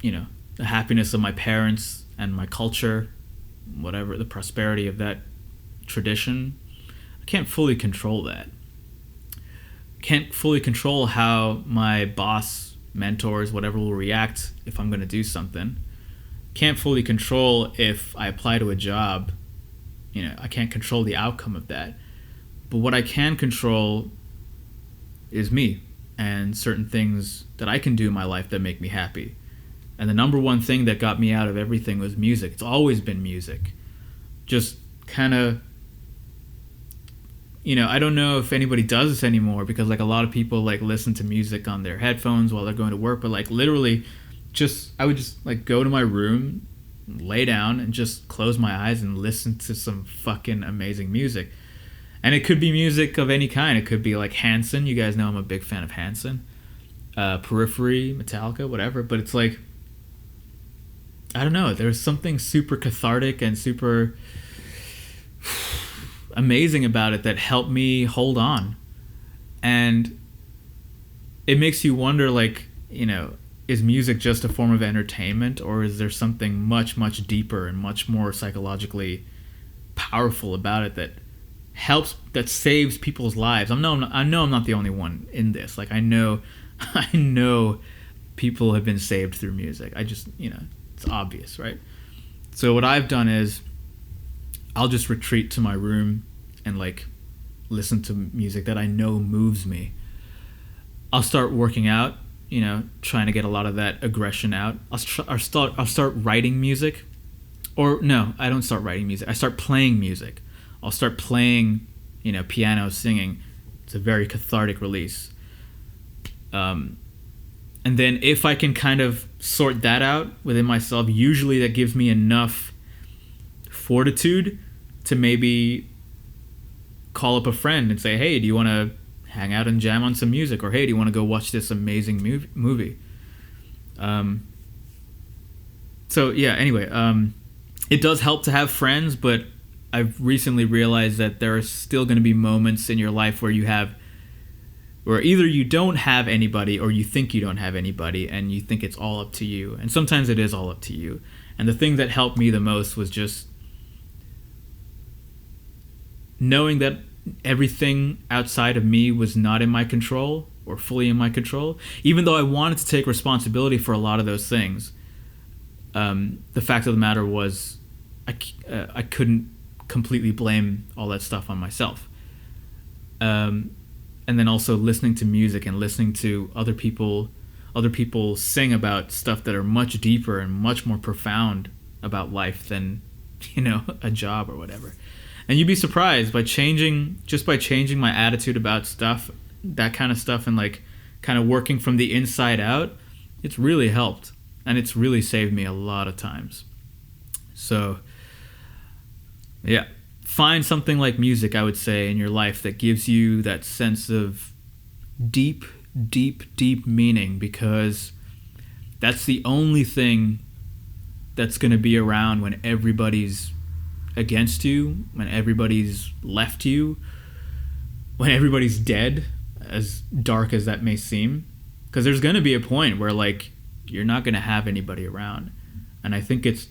The happiness of my parents and my culture, whatever, the prosperity of that tradition. I can't fully control that. Can't fully control how my boss, mentors, whatever, will react if I'm going to do something. Can't fully control if I apply to a job. I can't control the outcome of that. But what I can control is me and certain things that I can do in my life that make me happy. And the number one thing that got me out of everything was music. It's always been music. Just kind of, I don't know if anybody does this anymore, because like a lot of people like listen to music on their headphones while they're going to work, but like literally I would just like go to my room, lay down, and just close my eyes and listen to some fucking amazing music. And it could be music of any kind. It could be like Hanson. You guys know I'm a big fan of Hanson. Periphery, Metallica, whatever. But it's like, I don't know. There's something super cathartic and super amazing about it that helped me hold on. And it makes you wonder, like, is music just a form of entertainment, or is there something much, much deeper and much more psychologically powerful about it that saves people's lives? I know I'm not the only one in this. Like, I know I know people have been saved through music. I just, it's obvious, right? So what I've done is I'll just retreat to my room and like listen to music that I know moves me. I'll start working out, trying to get a lot of that aggression out. I'll start writing music. Or no, I don't start writing music. I start playing music. I'll start playing, piano, singing. It's a very cathartic release. And then if I can kind of sort that out within myself, usually that gives me enough fortitude to maybe call up a friend and say, hey, do you want to hang out and jam on some music? Or hey, do you want to go watch this amazing movie? So yeah, anyway, it does help to have friends, but I've recently realized that there are still going to be moments in your life where either you don't have anybody or you think you don't have anybody and you think it's all up to you. And sometimes it is all up to you. And the thing that helped me the most was just knowing that everything outside of me was not in my control or fully in my control. Even though I wanted to take responsibility for a lot of those things, the fact of the matter was I couldn't completely blame all that stuff on myself. And then also listening to music and listening to other people sing about stuff that are much deeper and much more profound about life than, a job or whatever. And you'd be surprised by changing my attitude about stuff, that kind of stuff, and like kind of working from the inside out, it's really helped. And it's really saved me a lot of times. So, yeah. Find something like music, I would say, in your life that gives you that sense of deep, deep, deep meaning, because that's the only thing that's going to be around when everybody's against you, when everybody's left you, when everybody's dead, as dark as that may seem. Because there's going to be a point where, like, you're not going to have anybody around. And I think it's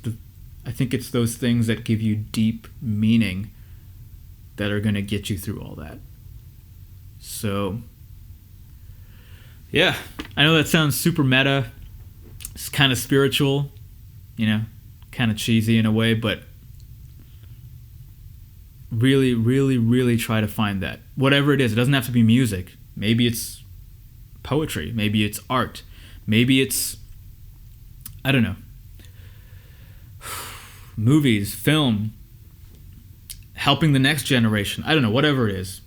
those things that give you deep meaning that are going to get you through all that. So, yeah, I know that sounds super meta. It's kind of spiritual, kind of cheesy in a way, but really, really, really try to find that. Whatever it is, it doesn't have to be music. Maybe it's poetry. Maybe it's art. Maybe it's, I don't know, movies, film, helping the next generation. I don't know, whatever it is.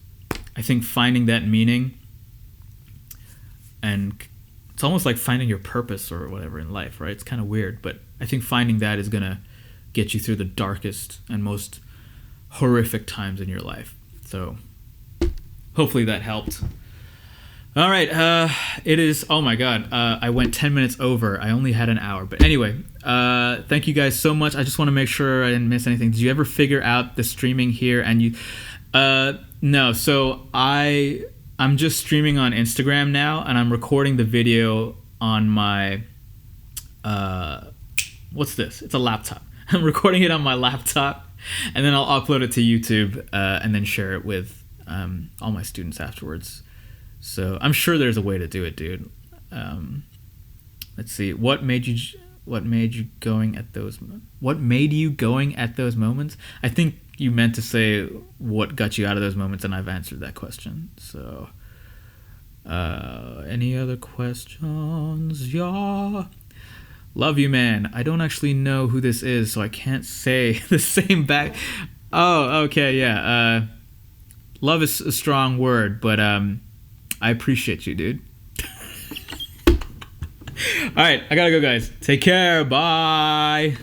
I think finding that meaning, and it's almost like finding your purpose or whatever in life, right? It's kind of weird, but I think finding that is going to get you through the darkest and most horrific times in your life. So hopefully that helped. All right, it is, oh my God, I went 10 minutes over. I only had an hour. But anyway, thank you guys so much. I just want to make sure I didn't miss anything. Did you ever figure out the streaming here? And no, so I'm just streaming on Instagram now, and I'm recording the video on my, what's this? It's a laptop. I'm recording it on my laptop, and then I'll upload it to YouTube, and then share it with all my students afterwards. So I'm sure there's a way to do it, dude. Let's see. What made you going at those moments? I think you meant to say what got you out of those moments, and I've answered that question. So, any other questions? Yeah. Love you, man. I don't actually know who this is, so I can't say the same back. Oh, okay, yeah. Love is a strong word, but I appreciate you, dude. All right, I gotta go, guys. Take care. Bye.